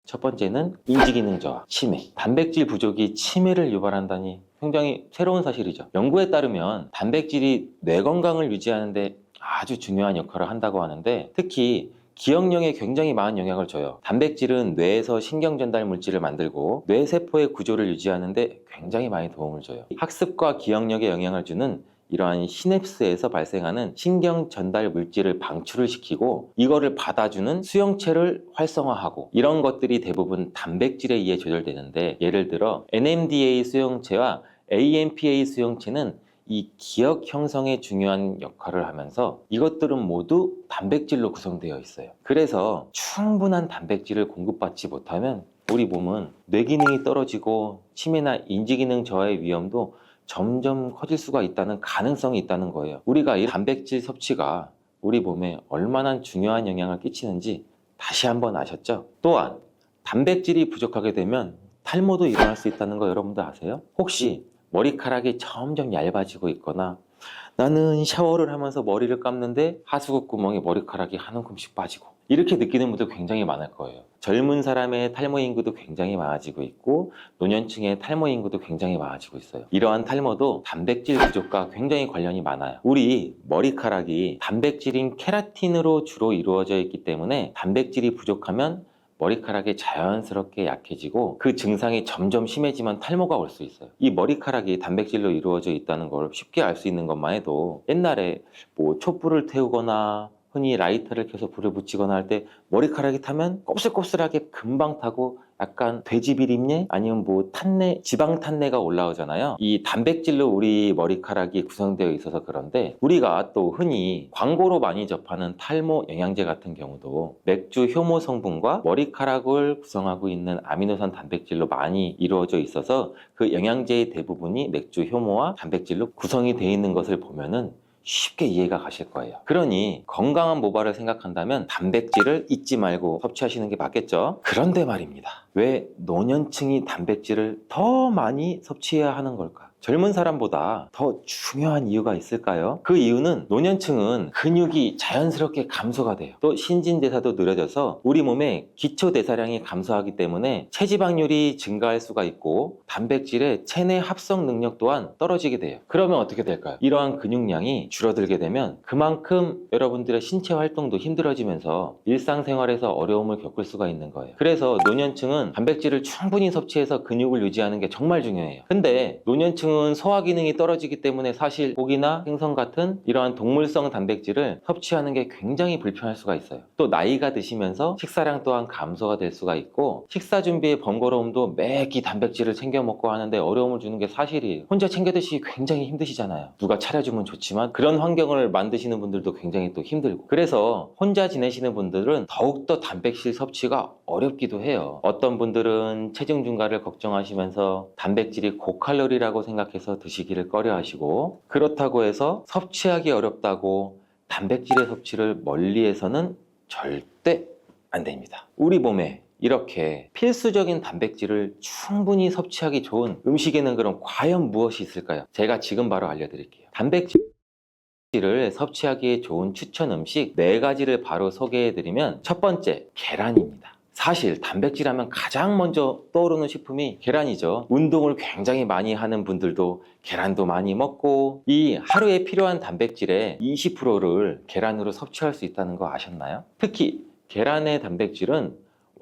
첫 번째는 인지 기능 저하, 치매. 단백질 부족이 치매를 유발한다니 굉장히 새로운 사실이죠. 연구에 따르면 단백질이 뇌 건강을 유지하는 데 아주 중요한 역할을 한다고 하는데, 특히 기억력에 굉장히 많은 영향을 줘요. 단백질은 뇌에서 신경 전달 물질을 만들고 뇌세포의 구조를 유지하는 데 굉장히 많이 도움을 줘요. 학습과 기억력에 영향을 주는 이러한 시냅스에서 발생하는 신경 전달 물질을 방출을 시키고 이거를 받아주는 수용체를 활성화하고, 이런 것들이 대부분 단백질에 의해 조절되는데, 예를 들어 NMDA 수용체와 AMPA 수용체는 이 기억 형성에 중요한 역할을 하면서 이것들은 모두 단백질로 구성되어 있어요. 그래서 충분한 단백질을 공급받지 못하면 우리 몸은 뇌 기능이 떨어지고 치매나 인지 기능 저하의 위험도 점점 커질 수가 있다는 가능성이 있다는 거예요. 우리가 이 단백질 섭취가 우리 몸에 얼마나 중요한 영향을 끼치는지 다시 한번 아셨죠? 또한 단백질이 부족하게 되면 탈모도 일어날 수 있다는 거 여러분들 아세요? 혹시 머리카락이 점점 얇아지고 있거나, 나는 샤워를 하면서 머리를 감는데 하수구 구멍에 머리카락이 한 움큼씩 빠지고, 이렇게 느끼는 분들 굉장히 많을 거예요. 젊은 사람의 탈모 인구도 굉장히 많아지고 있고, 노년층의 탈모 인구도 굉장히 많아지고 있어요. 이러한 탈모도 단백질 부족과 굉장히 관련이 많아요. 우리 머리카락이 단백질인 케라틴으로 주로 이루어져 있기 때문에 단백질이 부족하면 머리카락이 자연스럽게 약해지고 그 증상이 점점 심해지면 탈모가 올 수 있어요. 이 머리카락이 단백질로 이루어져 있다는 걸 쉽게 알 수 있는 것만 해도, 옛날에 뭐 촛불을 태우거나 흔히 라이터를 켜서 불을 붙이거나 할 때 머리카락이 타면 곱슬곱슬하게 금방 타고 약간 돼지 비린내 아니면 뭐 탄내, 지방 탄내가 올라오잖아요. 이 단백질로 우리 머리카락이 구성되어 있어서 그런데, 우리가 또 흔히 광고로 많이 접하는 탈모 영양제 같은 경우도 맥주 효모 성분과 머리카락을 구성하고 있는 아미노산 단백질로 많이 이루어져 있어서 그 영양제의 대부분이 맥주 효모와 단백질로 구성이 되어 있는 것을 보면은 쉽게 이해가 가실 거예요. 그러니 건강한 모발을 생각한다면 단백질을 잊지 말고 섭취하시는 게 맞겠죠? 그런데 말입니다. 왜 노년층이 단백질을 더 많이 섭취해야 하는 걸까? 젊은 사람보다 더 중요한 이유가 있을까요? 그 이유는 노년층은 근육이 자연스럽게 감소가 돼요. 또 신진대사도 느려져서 우리 몸의 기초대사량이 감소하기 때문에 체지방률이 증가할 수가 있고 단백질의 체내 합성 능력 또한 떨어지게 돼요. 그러면 어떻게 될까요? 이러한 근육량이 줄어들게 되면 그만큼 여러분들의 신체 활동도 힘들어지면서 일상생활에서 어려움을 겪을 수가 있는 거예요. 그래서 노년층은 단백질을 충분히 섭취해서 근육을 유지하는 게 정말 중요해요. 근데 노년층은 소화 기능이 떨어지기 때문에 사실 고기나 생선 같은 이러한 동물성 단백질을 섭취하는 게 굉장히 불편할 수가 있어요. 또 나이가 드시면서 식사량 또한 감소가 될 수가 있고, 식사 준비의 번거로움도 매끼 단백질을 챙겨 먹고 하는데 어려움을 주는 게 사실이에요. 혼자 챙겨 드시기 굉장히 힘드시잖아요. 누가 차려주면 좋지만 그런 환경을 만드시는 분들도 굉장히 또 힘들고, 그래서 혼자 지내시는 분들은 더욱더 단백질 섭취가 어렵기도 해요. 어떤 분들은 체중 증가를 걱정하시면서 단백질이 고칼로리라고 생각해서 드시기를 꺼려 하시고, 그렇다고 해서 섭취하기 어렵다고 단백질의 섭취를 멀리해서는 절대 안 됩니다. 우리 몸에 이렇게 필수적인 단백질을 충분히 섭취하기 좋은 음식에는 그럼 과연 무엇이 있을까요? 제가 지금 바로 알려드릴게요. 단백질을 섭취하기에 좋은 추천 음식 4가지를 바로 소개해드리면, 첫 번째, 계란입니다. 사실 단백질 하면 가장 먼저 떠오르는 식품이 계란이죠. 운동을 굉장히 많이 하는 분들도 계란도 많이 먹고, 이 하루에 필요한 단백질의 20%를 계란으로 섭취할 수 있다는 거 아셨나요? 특히 계란의 단백질은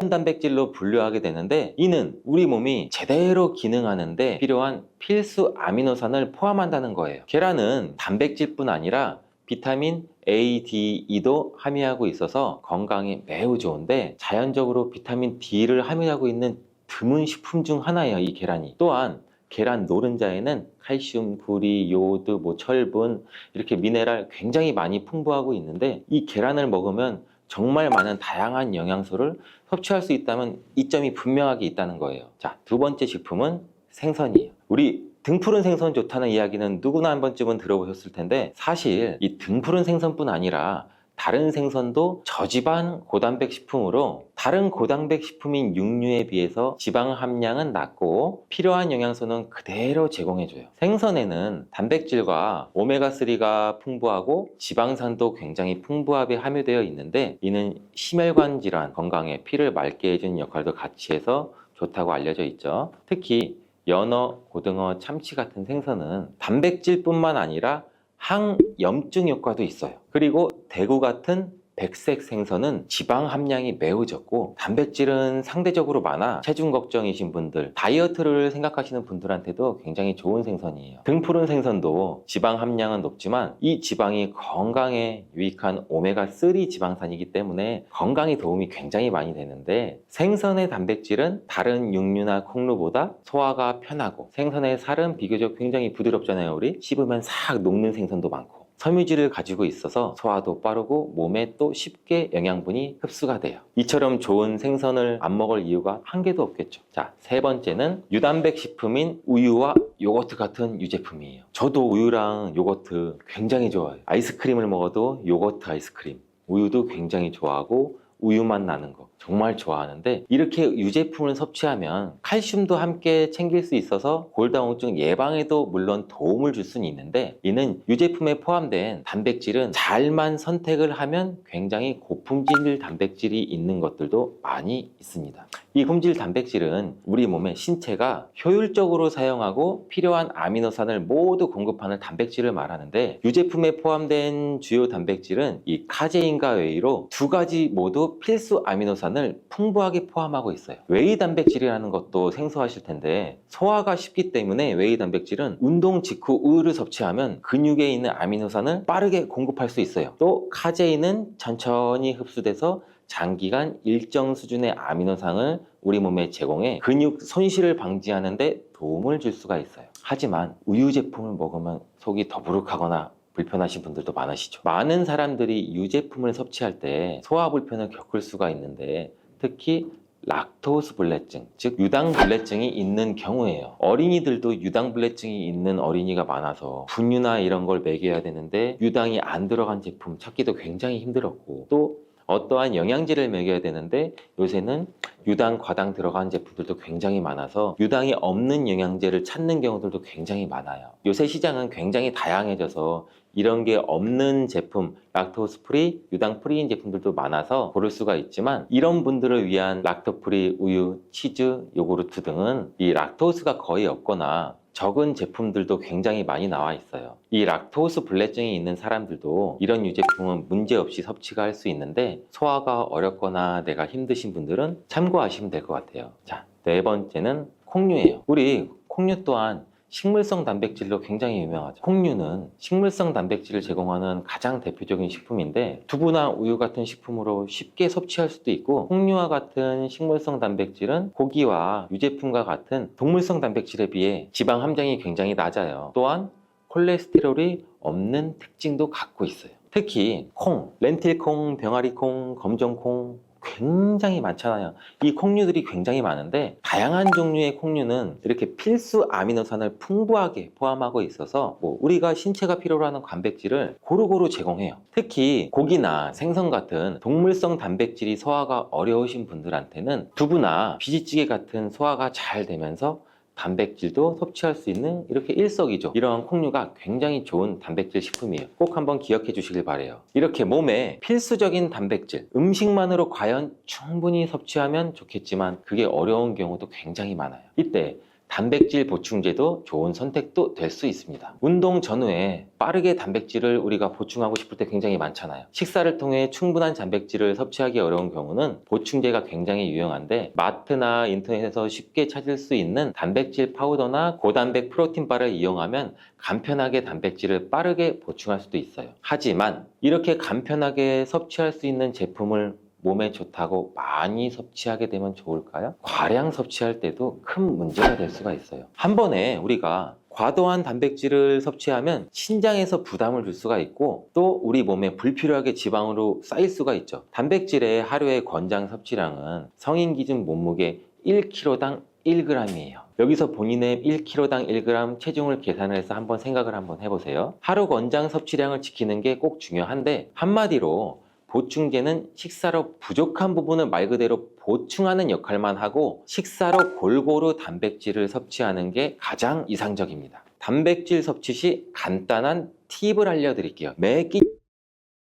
단백질로 분류하게 되는데, 이는 우리 몸이 제대로 기능하는데 필요한 필수 아미노산을 포함한다는 거예요. 계란은 단백질뿐 아니라 비타민 A, D, E도 함유하고 있어서 건강에 매우 좋은데, 자연적으로 비타민 D를 함유하고 있는 드문 식품 중 하나예요, 이 계란이. 또한 계란 노른자에는 칼슘, 구리, 요오드, 철분, 이렇게 미네랄 굉장히 많이 풍부하고 있는데, 이 계란을 먹으면 정말 많은 다양한 영양소를 섭취할 수 있다면 이점이 분명하게 있다는 거예요. 자, 두 번째 식품은 생선이에요. 우리 등푸른 생선 좋다는 이야기는 누구나 한 번쯤은 들어보셨을 텐데, 사실 이 등푸른 생선뿐 아니라 다른 생선도 저지방 고단백 식품으로 다른 고단백 식품인 육류에 비해서 지방 함량은 낮고 필요한 영양소는 그대로 제공해줘요. 생선에는 단백질과 오메가3가 풍부하고 지방산도 굉장히 풍부하게 함유되어 있는데, 이는 심혈관 질환, 건강에 피를 맑게 해주는 역할도 같이 해서 좋다고 알려져 있죠. 특히 연어, 고등어, 참치 같은 생선은 단백질뿐만 아니라 항염증 효과도 있어요. 그리고 대구 같은 백색 생선은 지방 함량이 매우 적고 단백질은 상대적으로 많아 체중 걱정이신 분들, 다이어트를 생각하시는 분들한테도 굉장히 좋은 생선이에요. 등푸른 생선도 지방 함량은 높지만 이 지방이 건강에 유익한 오메가3 지방산이기 때문에 건강에 도움이 굉장히 많이 되는데, 생선의 단백질은 다른 육류나 콩류보다 소화가 편하고 생선의 살은 비교적 굉장히 부드럽잖아요. 우리 씹으면 싹 녹는 생선도 많고 섬유질을 가지고 있어서 소화도 빠르고 몸에 또 쉽게 영양분이 흡수가 돼요. 이처럼 좋은 생선을 안 먹을 이유가 한 개도 없겠죠. 자, 세 번째는 유단백 식품인 우유와 요거트 같은 유제품이에요. 저도 우유랑 요거트 굉장히 좋아해요. 아이스크림을 먹어도 요거트 아이스크림, 우유도 굉장히 좋아하고 우유맛 나는 거 정말 좋아하는데, 이렇게 유제품을 섭취하면 칼슘도 함께 챙길 수 있어서 골다공증 예방에도 물론 도움을 줄 수는 있는데, 이는 유제품에 포함된 단백질은 잘만 선택을 하면 굉장히 고품질 단백질이 있는 것들도 많이 있습니다. 이 고품질 단백질은 우리 몸의 신체가 효율적으로 사용하고 필요한 아미노산을 모두 공급하는 단백질을 말하는데, 유제품에 포함된 주요 단백질은 이 카제인과 웨이로 두 가지 모두 필수 아미노산을 풍부하게 포함하고 있어요. 웨이 단백질이라는 것도 생소하실 텐데, 소화가 쉽기 때문에 웨이 단백질은 운동 직후 우유를 섭취하면 근육에 있는 아미노산을 빠르게 공급할 수 있어요. 또 카제인은 천천히 흡수돼서 장기간 일정 수준의 아미노산을 우리 몸에 제공해 근육 손실을 방지하는 데 도움을 줄 수가 있어요. 하지만 우유 제품을 먹으면 속이 더부룩하거나 불편하신 분들도 많으시죠. 많은 사람들이 유제품을 섭취할 때 소화 불편을 겪을 수가 있는데, 특히 락토스 불내증, 즉 유당불내증이 있는 경우에요. 어린이들도 유당불내증이 있는 어린이가 많아서 분유나 이런 걸 먹여야 되는데 유당이 안 들어간 제품 찾기도 굉장히 힘들었고, 또 어떠한 영양제를 먹여야 되는데 요새는 유당, 과당 들어간 제품들도 굉장히 많아서 유당이 없는 영양제를 찾는 경우들도 굉장히 많아요. 요새 시장은 굉장히 다양해져서 이런 게 없는 제품, 락토스 프리, 유당 프리인 제품들도 많아서 고를 수가 있지만, 이런 분들을 위한 락토 프리 우유, 치즈, 요구르트 등은 이 락토스가 거의 없거나 적은 제품들도 굉장히 많이 나와 있어요. 이 락토스 불내증이 있는 사람들도 이런 유제품은 문제없이 섭취가 할 수 있는데, 소화가 어렵거나 내가 힘드신 분들은 참고하시면 될 것 같아요. 자, 네 번째는 콩류예요. 우리 콩류 또한 식물성 단백질로 굉장히 유명하죠. 콩류는 식물성 단백질을 제공하는 가장 대표적인 식품인데, 두부나 우유 같은 식품으로 쉽게 섭취할 수도 있고, 콩류와 같은 식물성 단백질은 고기와 유제품과 같은 동물성 단백질에 비해 지방 함량이 굉장히 낮아요. 또한 콜레스테롤이 없는 특징도 갖고 있어요. 특히 콩, 렌틸콩, 병아리콩, 검정콩 굉장히 많잖아요. 이 콩류들이 굉장히 많은데, 다양한 종류의 콩류는 이렇게 필수 아미노산을 풍부하게 포함하고 있어서 우리가 신체가 필요로 하는 단백질을 고루고루 제공해요. 특히 고기나 생선 같은 동물성 단백질이 소화가 어려우신 분들한테는 두부나 비지찌개 같은 소화가 잘 되면서 단백질도 섭취할 수 있는 이렇게 일석이조, 이러한 콩류가 굉장히 좋은 단백질 식품이에요. 꼭 한번 기억해 주시길 바래요. 이렇게 몸에 필수적인 단백질, 음식만으로 과연 충분히 섭취하면 좋겠지만 그게 어려운 경우도 굉장히 많아요. 이때 단백질 보충제도 좋은 선택도 될 수 있습니다. 운동 전후에 빠르게 단백질을 우리가 보충하고 싶을 때 굉장히 많잖아요. 식사를 통해 충분한 단백질을 섭취하기 어려운 경우는 보충제가 굉장히 유용한데, 마트나 인터넷에서 쉽게 찾을 수 있는 단백질 파우더나 고단백 프로틴바를 이용하면 간편하게 단백질을 빠르게 보충할 수도 있어요. 하지만 이렇게 간편하게 섭취할 수 있는 제품을 몸에 좋다고 많이 섭취하게 되면 좋을까요? 과량 섭취할 때도 큰 문제가 될 수가 있어요. 한 번에 우리가 과도한 단백질을 섭취하면 신장에서 부담을 줄 수가 있고, 또 우리 몸에 불필요하게 지방으로 쌓일 수가 있죠. 단백질의 하루의 권장 섭취량은 성인 기준 몸무게 1kg당 1g이에요. 여기서 본인의 1kg당 1g 체중을 계산을 해서 한번 생각을 한번 해보세요. 하루 권장 섭취량을 지키는 게 꼭 중요한데, 한마디로 보충제는 식사로 부족한 부분을 말 그대로 보충하는 역할만 하고, 식사로 골고루 단백질을 섭취하는 게 가장 이상적입니다. 단백질 섭취 시 간단한 팁을 알려드릴게요. 매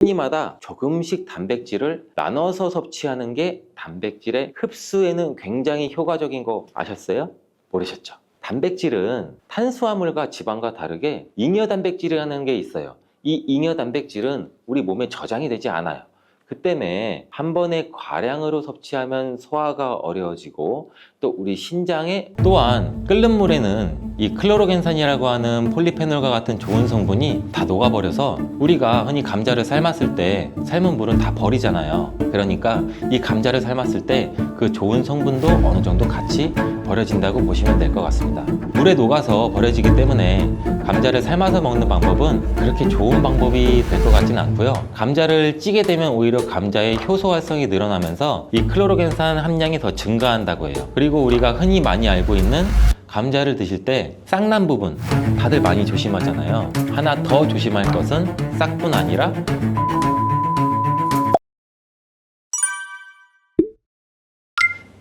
끼니마다 조금씩 단백질을 나눠서 섭취하는 게 단백질의 흡수에는 굉장히 효과적인 거 아셨어요? 모르셨죠? 단백질은 탄수화물과 지방과 다르게 잉여 단백질이라는 게 있어요. 이 잉여 단백질은 우리 몸에 저장이 되지 않아요. 그 때문에 한 번에 과량으로 섭취하면 소화가 어려워지고 또 우리 신장에 또한 끓는 물에는 이 클로로겐산이라고 하는 폴리페놀과 같은 좋은 성분이 다 녹아버려서 우리가 흔히 감자를 삶았을 때 삶은 물은 다 버리잖아요. 그러니까 이 감자를 삶았을 때 그 좋은 성분도 어느 정도 같이 버려진다고 보시면 될 것 같습니다. 물에 녹아서 버려지기 때문에 감자를 삶아서 먹는 방법은 그렇게 좋은 방법이 될 것 같지는 않고요. 감자를 찌게 되면 오히려 감자의 효소 활성이 늘어나면서 이 클로로겐산 함량이 더 증가한다고 해요. 그리고 우리가 흔히 많이 알고 있는 감자를 드실 때 싹난 부분 다들 많이 조심하잖아요. 하나 더 조심할 것은 싹뿐 아니라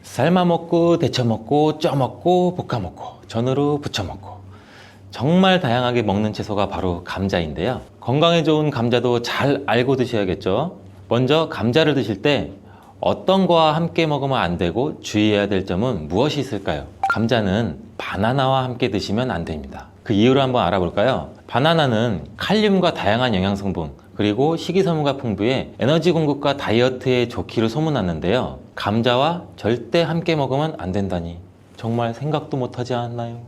삶아 먹고 데쳐 먹고 쪄 먹고 볶아 먹고 전으로 부쳐 먹고 정말 다양하게 먹는 채소가 바로 감자인데요. 건강에 좋은 감자도 잘 알고 드셔야겠죠. 먼저 감자를 드실 때 어떤 거와 함께 먹으면 안 되고 주의해야 될 점은 무엇이 있을까요? 감자는 바나나와 함께 드시면 안 됩니다. 그 이유를 한번 알아볼까요? 바나나는 칼륨과 다양한 영양성분 그리고 식이섬유가 풍부해 에너지 공급과 다이어트에 좋기로 소문났는데요. 감자와 절대 함께 먹으면 안 된다니 정말 생각도 못하지 않나요?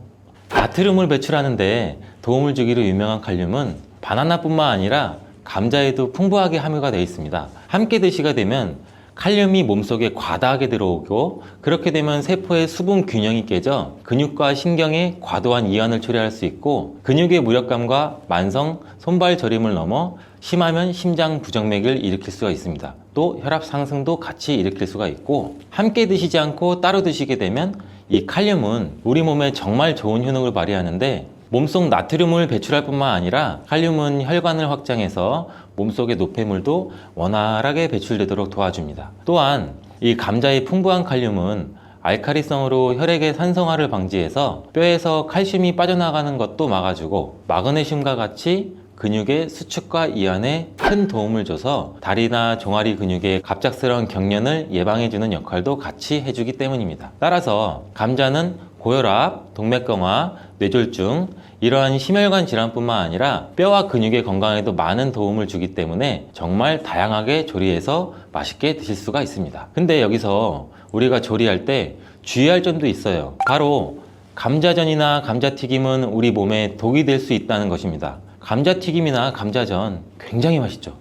나트륨을 배출하는데 도움을 주기로 유명한 칼륨은 바나나뿐만 아니라 감자에도 풍부하게 함유가 되어 있습니다. 함께 드시게 되면 칼륨이 몸속에 과다하게 들어오고 그렇게 되면 세포의 수분 균형이 깨져 근육과 신경에 과도한 이완을 초래할 수 있고 근육의 무력감과 만성 손발 저림을 넘어 심하면 심장 부정맥을 일으킬 수가 있습니다. 또 혈압 상승도 같이 일으킬 수가 있고 함께 드시지 않고 따로 드시게 되면 이 칼륨은 우리 몸에 정말 좋은 효능을 발휘하는데 몸속 나트륨을 배출할 뿐만 아니라 칼륨은 혈관을 확장해서 몸속의 노폐물도 원활하게 배출되도록 도와줍니다. 또한 이 감자의 풍부한 칼륨은 알칼리성으로 혈액의 산성화를 방지해서 뼈에서 칼슘이 빠져나가는 것도 막아주고 마그네슘과 같이 근육의 수축과 이완에 큰 도움을 줘서 다리나 종아리 근육의 갑작스러운 경련을 예방해주는 역할도 같이 해주기 때문입니다. 따라서 감자는 고혈압, 동맥경화, 뇌졸중 이러한 심혈관 질환뿐만 아니라 뼈와 근육의 건강에도 많은 도움을 주기 때문에 정말 다양하게 조리해서 맛있게 드실 수가 있습니다. 근데 여기서 우리가 조리할 때 주의할 점도 있어요. 바로 감자전이나 감자튀김은 우리 몸에 독이 될 수 있다는 것입니다. 감자튀김이나 감자전 굉장히 맛있죠.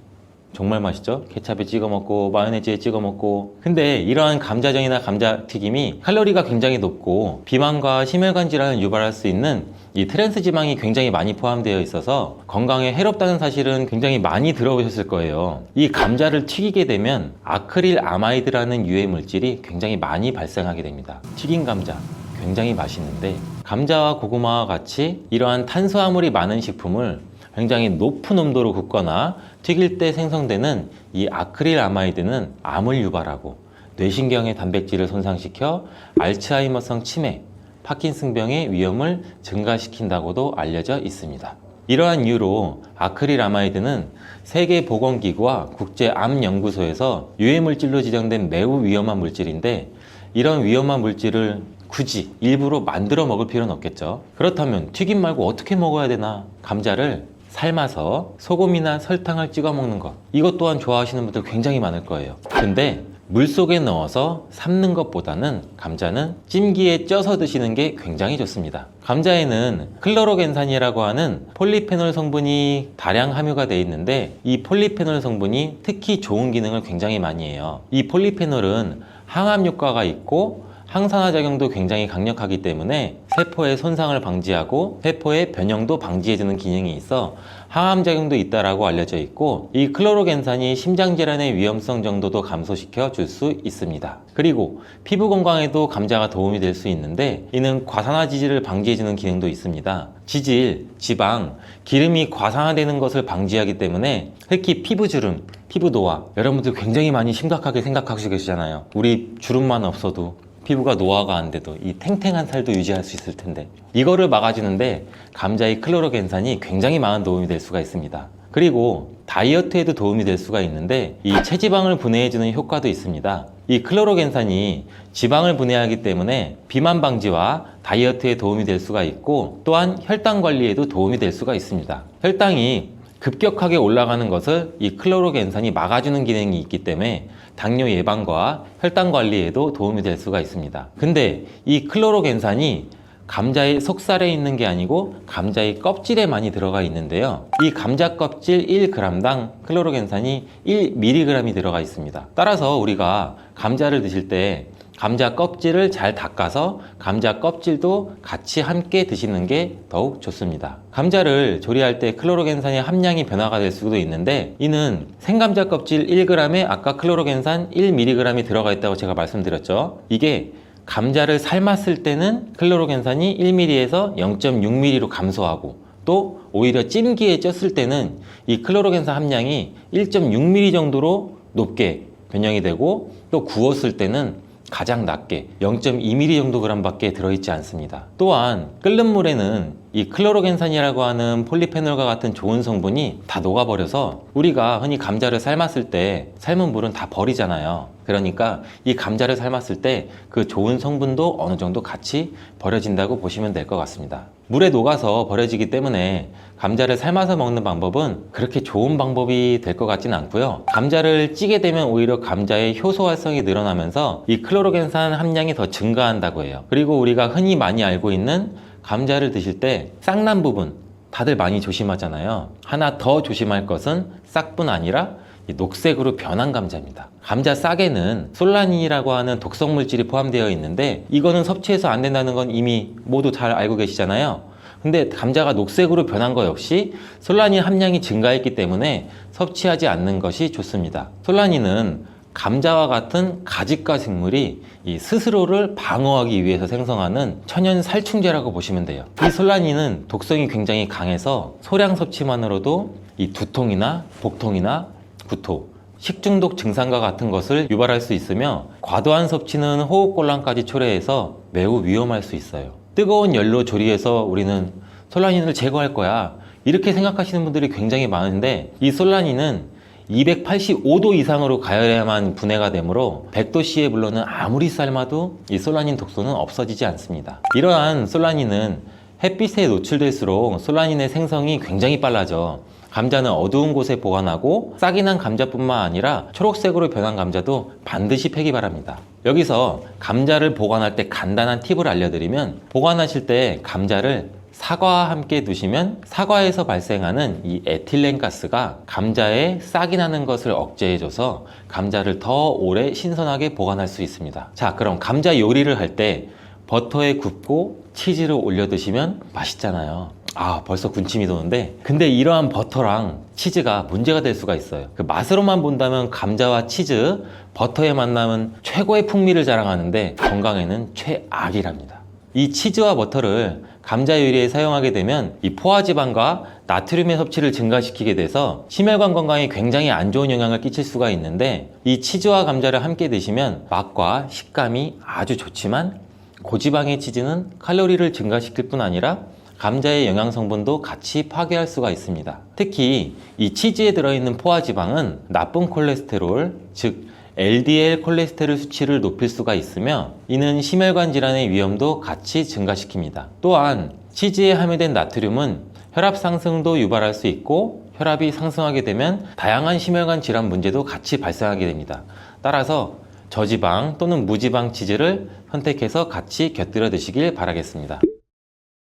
정말 맛있죠? 케찹에 찍어 먹고 마요네즈에 찍어 먹고. 근데 이러한 감자전이나 감자튀김이 칼로리가 굉장히 높고 비만과 심혈관 질환을 유발할 수 있는 이 트랜스 지방이 굉장히 많이 포함되어 있어서 건강에 해롭다는 사실은 굉장히 많이 들어보셨을 거예요. 이 감자를 튀기게 되면 아크릴 아마이드라는 유해 물질이 굉장히 많이 발생하게 됩니다. 튀긴 감자 굉장히 맛있는데 감자와 고구마와 같이 이러한 탄수화물이 많은 식품을 굉장히 높은 온도로 굽거나 튀길 때 생성되는 이 아크릴 아마이드는 암을 유발하고 뇌신경의 단백질을 손상시켜 알츠하이머성 치매, 파킨슨병의 위험을 증가시킨다고도 알려져 있습니다. 이러한 이유로 아크릴 아마이드는 세계보건기구와 국제암연구소에서 유해물질로 지정된 매우 위험한 물질인데 이런 위험한 물질을 굳이 일부러 만들어 먹을 필요는 없겠죠. 그렇다면 튀김 말고 어떻게 먹어야 되나? 감자를 삶아서 소금이나 설탕을 찍어 먹는 것, 이것 또한 좋아하시는 분들 굉장히 많을 거예요. 근데 물속에 넣어서 삶는 것보다는 감자는 찜기에 쪄서 드시는 게 굉장히 좋습니다. 감자에는 클로로겐산이라고 하는 폴리페놀 성분이 다량 함유가 되어 있는데 이 폴리페놀 성분이 특히 좋은 기능을 굉장히 많이 해요. 이 폴리페놀은 항암 효과가 있고 항산화 작용도 굉장히 강력하기 때문에 세포의 손상을 방지하고 세포의 변형도 방지해주는 기능이 있어 항암 작용도 있다라고 알려져 있고 이 클로로겐산이 심장 질환의 위험성 정도도 감소시켜 줄 수 있습니다. 그리고 피부 건강에도 감자가 도움이 될 수 있는데 이는 과산화 지질을 방지해주는 기능도 있습니다. 지질, 지방, 기름이 과산화되는 것을 방지하기 때문에 특히 피부주름, 피부 노화 여러분들 굉장히 많이 심각하게 생각하시고 계시잖아요. 우리 주름만 없어도 피부가 노화가 안 돼도 이 탱탱한 살도 유지할 수 있을 텐데 이거를 막아주는데 감자의 클로로겐산이 굉장히 많은 도움이 될 수가 있습니다. 그리고 다이어트에도 도움이 될 수가 있는데 이 체지방을 분해해주는 효과도 있습니다. 이 클로로겐산이 지방을 분해하기 때문에 비만 방지와 다이어트에 도움이 될 수가 있고 또한 혈당 관리에도 도움이 될 수가 있습니다. 혈당이 급격하게 올라가는 것을 이 클로로겐산이 막아주는 기능이 있기 때문에 당뇨 예방과 혈당 관리에도 도움이 될 수가 있습니다. 근데 이 클로로겐산이 감자의 속살에 있는 게 아니고 감자의 껍질에 많이 들어가 있는데요. 이 감자 껍질 1g당 클로로겐산이 1mg이 들어가 있습니다. 따라서 우리가 감자를 드실 때 감자 껍질을 잘 닦아서 감자 껍질도 같이 함께 드시는 게 더욱 좋습니다. 감자를 조리할 때 클로로겐산의 함량이 변화가 될 수도 있는데, 이는 생감자 껍질 1g에 아까 클로로겐산 1mg이 들어가 있다고 제가 말씀드렸죠. 이게 감자를 삶았을 때는 클로로겐산이 1mg에서 0.6mg로 감소하고, 또 오히려 찜기에 쪘을 때는 이 클로로겐산 함량이 1.6mg 정도로 높게 변형이 되고, 또 구웠을 때는 가장 낮게 0.2mg 정도 그램밖에 들어있지 않습니다. 또한 끓는 물에는 이 클로로겐산이라고 하는 폴리페놀과 같은 좋은 성분이 다 녹아버려서 우리가 흔히 감자를 삶았을 때 삶은 물은 다 버리잖아요. 그러니까 이 감자를 삶았을 때 그 좋은 성분도 어느 정도 같이 버려진다고 보시면 될 것 같습니다. 물에 녹아서 버려지기 때문에 감자를 삶아서 먹는 방법은 그렇게 좋은 방법이 될 것 같지는 않고요. 감자를 찌게 되면 오히려 감자의 효소 활성이 늘어나면서 이 클로로겐산 함량이 더 증가한다고 해요. 그리고 우리가 흔히 많이 알고 있는 감자를 드실 때 싹난 부분 다들 많이 조심하잖아요. 하나 더 조심할 것은 싹뿐 아니라 이 녹색으로 변한 감자입니다. 감자 싹에는 솔라닌이라고 하는 독성 물질이 포함되어 있는데, 이거는 섭취해서 안 된다는 건 이미 모두 잘 알고 계시잖아요. 근데 감자가 녹색으로 변한 거 역시 솔라닌 함량이 증가했기 때문에 섭취하지 않는 것이 좋습니다. 솔라닌은 감자와 같은 가지과 생물이 이 스스로를 방어하기 위해서 생성하는 천연 살충제라고 보시면 돼요. 이 솔라닌은 독성이 굉장히 강해서 소량 섭취만으로도 이 두통이나 복통이나 구토, 식중독 증상과 같은 것을 유발할 수 있으며, 과도한 섭취는 호흡곤란까지 초래해서 매우 위험할 수 있어요. 뜨거운 열로 조리해서 우리는 솔라닌을 제거할 거야, 이렇게 생각하시는 분들이 굉장히 많은데, 이 솔라닌은 285도 이상으로 가열해야만 분해가 되므로 100도씨의 물로는 아무리 삶아도 이 솔라닌 독소는 없어지지 않습니다. 이러한 솔라닌은 햇빛에 노출될수록 솔라닌의 생성이 굉장히 빨라져 감자는 어두운 곳에 보관하고, 싹이 난 감자뿐만 아니라 초록색으로 변한 감자도 반드시 패기 바랍니다. 여기서 감자를 보관할 때 간단한 팁을 알려드리면, 보관하실 때 감자를 사과와 함께 두시면 사과에서 발생하는 이 에틸렌 가스가 감자에 싹이 나는 것을 억제해줘서 감자를 더 오래 신선하게 보관할 수 있습니다. 자, 그럼 감자 요리를 할 때 버터에 굽고 치즈를 올려 드시면 맛있잖아요. 아, 벌써 군침이 도는데, 근데 이러한 버터랑 치즈가 문제가 될 수가 있어요. 그 맛으로만 본다면 감자와 치즈, 버터의 만남은 최고의 풍미를 자랑하는데 건강에는 최악이랍니다. 이 치즈와 버터를 감자 요리에 사용하게 되면 이 포화지방과 나트륨의 섭취를 증가시키게 돼서 심혈관 건강에 굉장히 안 좋은 영향을 끼칠 수가 있는데, 이 치즈와 감자를 함께 드시면 맛과 식감이 아주 좋지만, 고지방의 치즈는 칼로리를 증가시킬 뿐 아니라 감자의 영양 성분도 같이 파괴할 수가 있습니다. 특히 이 치즈에 들어있는 포화지방은 나쁜 콜레스테롤, 즉 LDL 콜레스테롤 수치를 높일 수가 있으며, 이는 심혈관 질환의 위험도 같이 증가시킵니다. 또한 치즈에 함유된 나트륨은 혈압 상승도 유발할 수 있고, 혈압이 상승하게 되면 다양한 심혈관 질환 문제도 같이 발생하게 됩니다. 따라서 저지방 또는 무지방 치즈를 선택해서 같이 곁들여 드시길 바라겠습니다.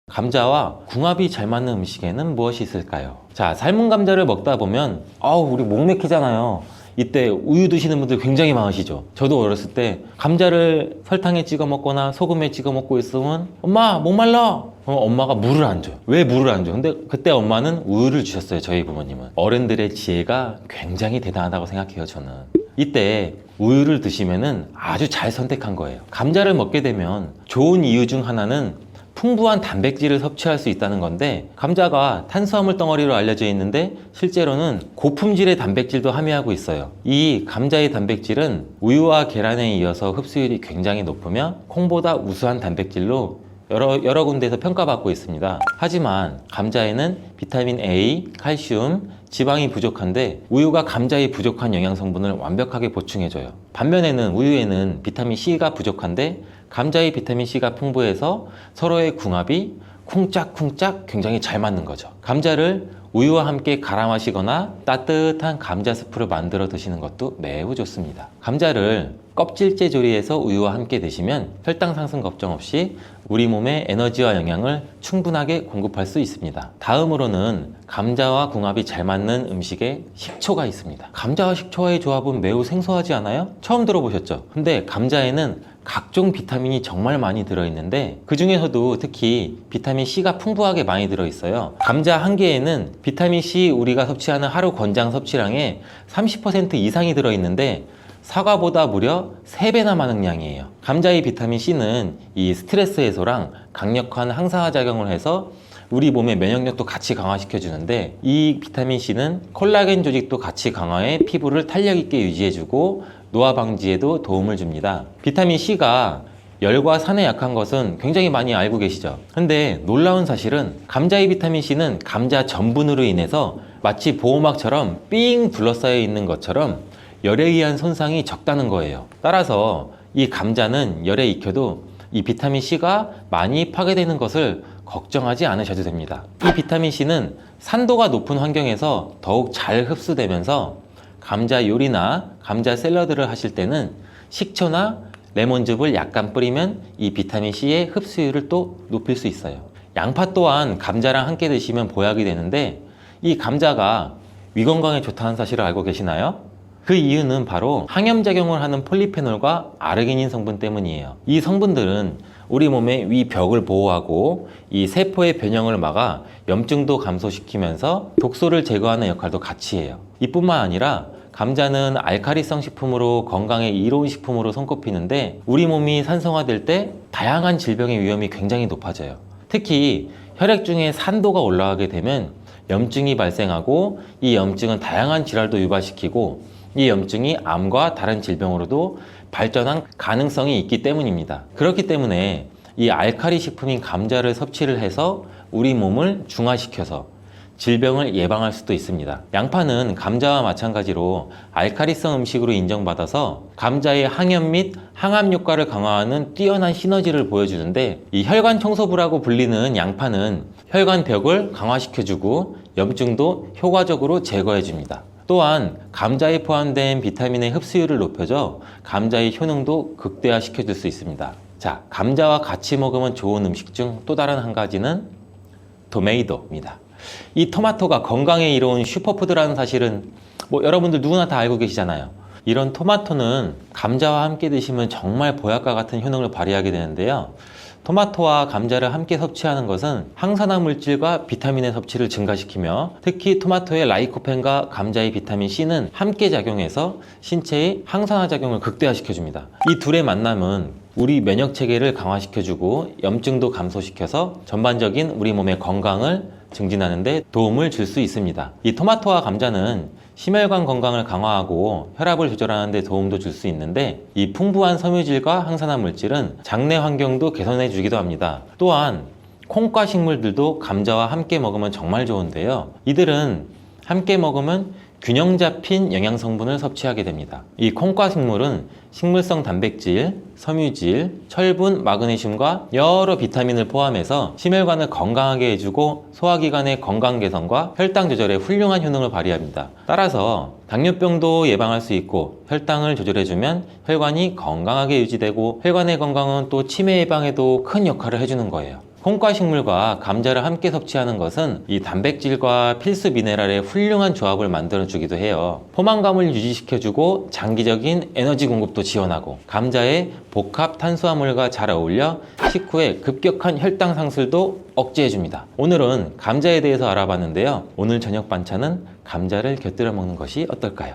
감자와 궁합이 잘 맞는 음식에는 무엇이 있을까요? 자, 삶은 감자를 먹다 보면 우리 목 맥히잖아요. 이때 우유 드시는 분들 굉장히 많으시죠. 저도 어렸을 때 감자를 설탕에 찍어 먹거나 소금에 찍어 먹고 있으면 엄마 목말라! 엄마가 물을 안 줘요. 왜 물을 안 줘? 근데 그때 엄마는 우유를 주셨어요. 저희 부모님은. 어른들의 지혜가 굉장히 대단하다고 생각해요, 저는. 이때 우유를 드시면은 아주 잘 선택한 거예요. 감자를 먹게 되면 좋은 이유 중 하나는 풍부한 단백질을 섭취할 수 있다는 건데, 감자가 탄수화물 덩어리로 알려져 있는데 실제로는 고품질의 단백질도 함유하고 있어요. 이 감자의 단백질은 우유와 계란에 이어서 흡수율이 굉장히 높으며 콩보다 우수한 단백질로 여러 군데에서 평가받고 있습니다. 하지만 감자에는 비타민 A, 칼슘, 지방이 부족한데 우유가 감자의 부족한 영양 성분을 완벽하게 보충해줘요. 반면에는 우유에는 비타민 C가 부족한데 감자의 비타민 C가 풍부해서 서로의 궁합이 쿵짝쿵짝 굉장히 잘 맞는 거죠. 감자를 우유와 함께 갈아 마시거나 따뜻한 감자 스프를 만들어 드시는 것도 매우 좋습니다. 감자를 껍질째 조리해서 우유와 함께 드시면 혈당 상승 걱정 없이 우리 몸에 에너지와 영양을 충분하게 공급할 수 있습니다. 다음으로는 감자와 궁합이 잘 맞는 음식에 식초가 있습니다. 감자와 식초와의 조합은 매우 생소하지 않아요? 처음 들어보셨죠? 근데 감자에는 각종 비타민이 정말 많이 들어있는데 그 중에서도 특히 비타민 C가 풍부하게 많이 들어있어요. 감자 한 개에는 비타민 C 우리가 섭취하는 하루 권장 섭취량의 30% 이상이 들어있는데 사과보다 무려 3배나 많은 양이에요. 감자의 비타민 C는 이 스트레스 해소랑 강력한 항산화 작용을 해서 우리 몸의 면역력도 같이 강화시켜 주는데 이 비타민 C는 콜라겐 조직도 같이 강화해 피부를 탄력 있게 유지해주고 노화 방지에도 도움을 줍니다. 비타민 C가 열과 산에 약한 것은 굉장히 많이 알고 계시죠? 근데 놀라운 사실은 감자의 비타민 C는 감자 전분으로 인해서 마치 보호막처럼 삥 둘러싸여 있는 것처럼 열에 의한 손상이 적다는 거예요. 따라서 이 감자는 열에 익혀도 이 비타민 C가 많이 파괴되는 것을 걱정하지 않으셔도 됩니다. 이 비타민 C는 산도가 높은 환경에서 더욱 잘 흡수되면서 감자 요리나 감자 샐러드를 하실 때는 식초나 레몬즙을 약간 뿌리면 이 비타민 C의 흡수율을 또 높일 수 있어요. 양파 또한 감자랑 함께 드시면 보약이 되는데 이 감자가 위 건강에 좋다는 사실을 알고 계시나요? 그 이유는 바로 항염작용을 하는 폴리페놀과 아르기닌 성분 때문이에요. 이 성분들은 우리 몸의 위 벽을 보호하고 이 세포의 변형을 막아 염증도 감소시키면서 독소를 제거하는 역할도 같이 해요. 이뿐만 아니라 감자는 알카리성 식품으로 건강에 이로운 식품으로 손꼽히는데 우리 몸이 산성화될 때 다양한 질병의 위험이 굉장히 높아져요. 특히 혈액 중에 산도가 올라가게 되면 염증이 발생하고 이 염증은 다양한 질환도 유발시키고 이 염증이 암과 다른 질병으로도 발전한 가능성이 있기 때문입니다. 그렇기 때문에 이 알칼리 식품인 감자를 섭취를 해서 우리 몸을 중화시켜서 질병을 예방할 수도 있습니다. 양파는 감자와 마찬가지로 알칼리성 음식으로 인정받아서 감자의 항염 및 항암 효과를 강화하는 뛰어난 시너지를 보여주는데 이 혈관 청소부라고 불리는 양파는 혈관 벽을 강화시켜주고 염증도 효과적으로 제거해줍니다. 또한 감자에 포함된 비타민의 흡수율을 높여줘 감자의 효능도 극대화시켜줄 수 있습니다. 자, 감자와 같이 먹으면 좋은 음식 중 또 다른 한 가지는 토메이토입니다. 이 토마토가 건강에 이로운 슈퍼푸드라는 사실은 여러분들 누구나 다 알고 계시잖아요. 이런 토마토는 감자와 함께 드시면 정말 보약과 같은 효능을 발휘하게 되는데요. 토마토와 감자를 함께 섭취하는 것은 항산화 물질과 비타민의 섭취를 증가시키며 특히 토마토의 라이코펜과 감자의 비타민 C는 함께 작용해서 신체의 항산화 작용을 극대화시켜줍니다. 이 둘의 만남은 우리 면역 체계를 강화시켜주고 염증도 감소시켜서 전반적인 우리 몸의 건강을 증진하는 데 도움을 줄 수 있습니다. 이 토마토와 감자는 심혈관 건강을 강화하고 혈압을 조절하는 데 도움도 줄 수 있는데 이 풍부한 섬유질과 항산화 물질은 장내 환경도 개선해 주기도 합니다. 또한 콩과 식물들도 감자와 함께 먹으면 정말 좋은데요. 이들은 함께 먹으면 균형 잡힌 영양 성분을 섭취하게 됩니다. 이 콩과 식물은 식물성 단백질, 섬유질, 철분, 마그네슘과 여러 비타민을 포함해서 심혈관을 건강하게 해주고 소화기관의 건강 개선과 혈당 조절에 훌륭한 효능을 발휘합니다. 따라서 당뇨병도 예방할 수 있고 혈당을 조절해주면 혈관이 건강하게 유지되고 혈관의 건강은 또 치매 예방에도 큰 역할을 해주는 거예요. 콩과 식물과 감자를 함께 섭취하는 것은 이 단백질과 필수 미네랄의 훌륭한 조합을 만들어주기도 해요. 포만감을 유지시켜주고 장기적인 에너지 공급도 지원하고 감자의 복합 탄수화물과 잘 어울려 식후에 급격한 혈당 상승도 억제해줍니다. 오늘은 감자에 대해서 알아봤는데요. 오늘 저녁 반찬은 감자를 곁들여 먹는 것이 어떨까요?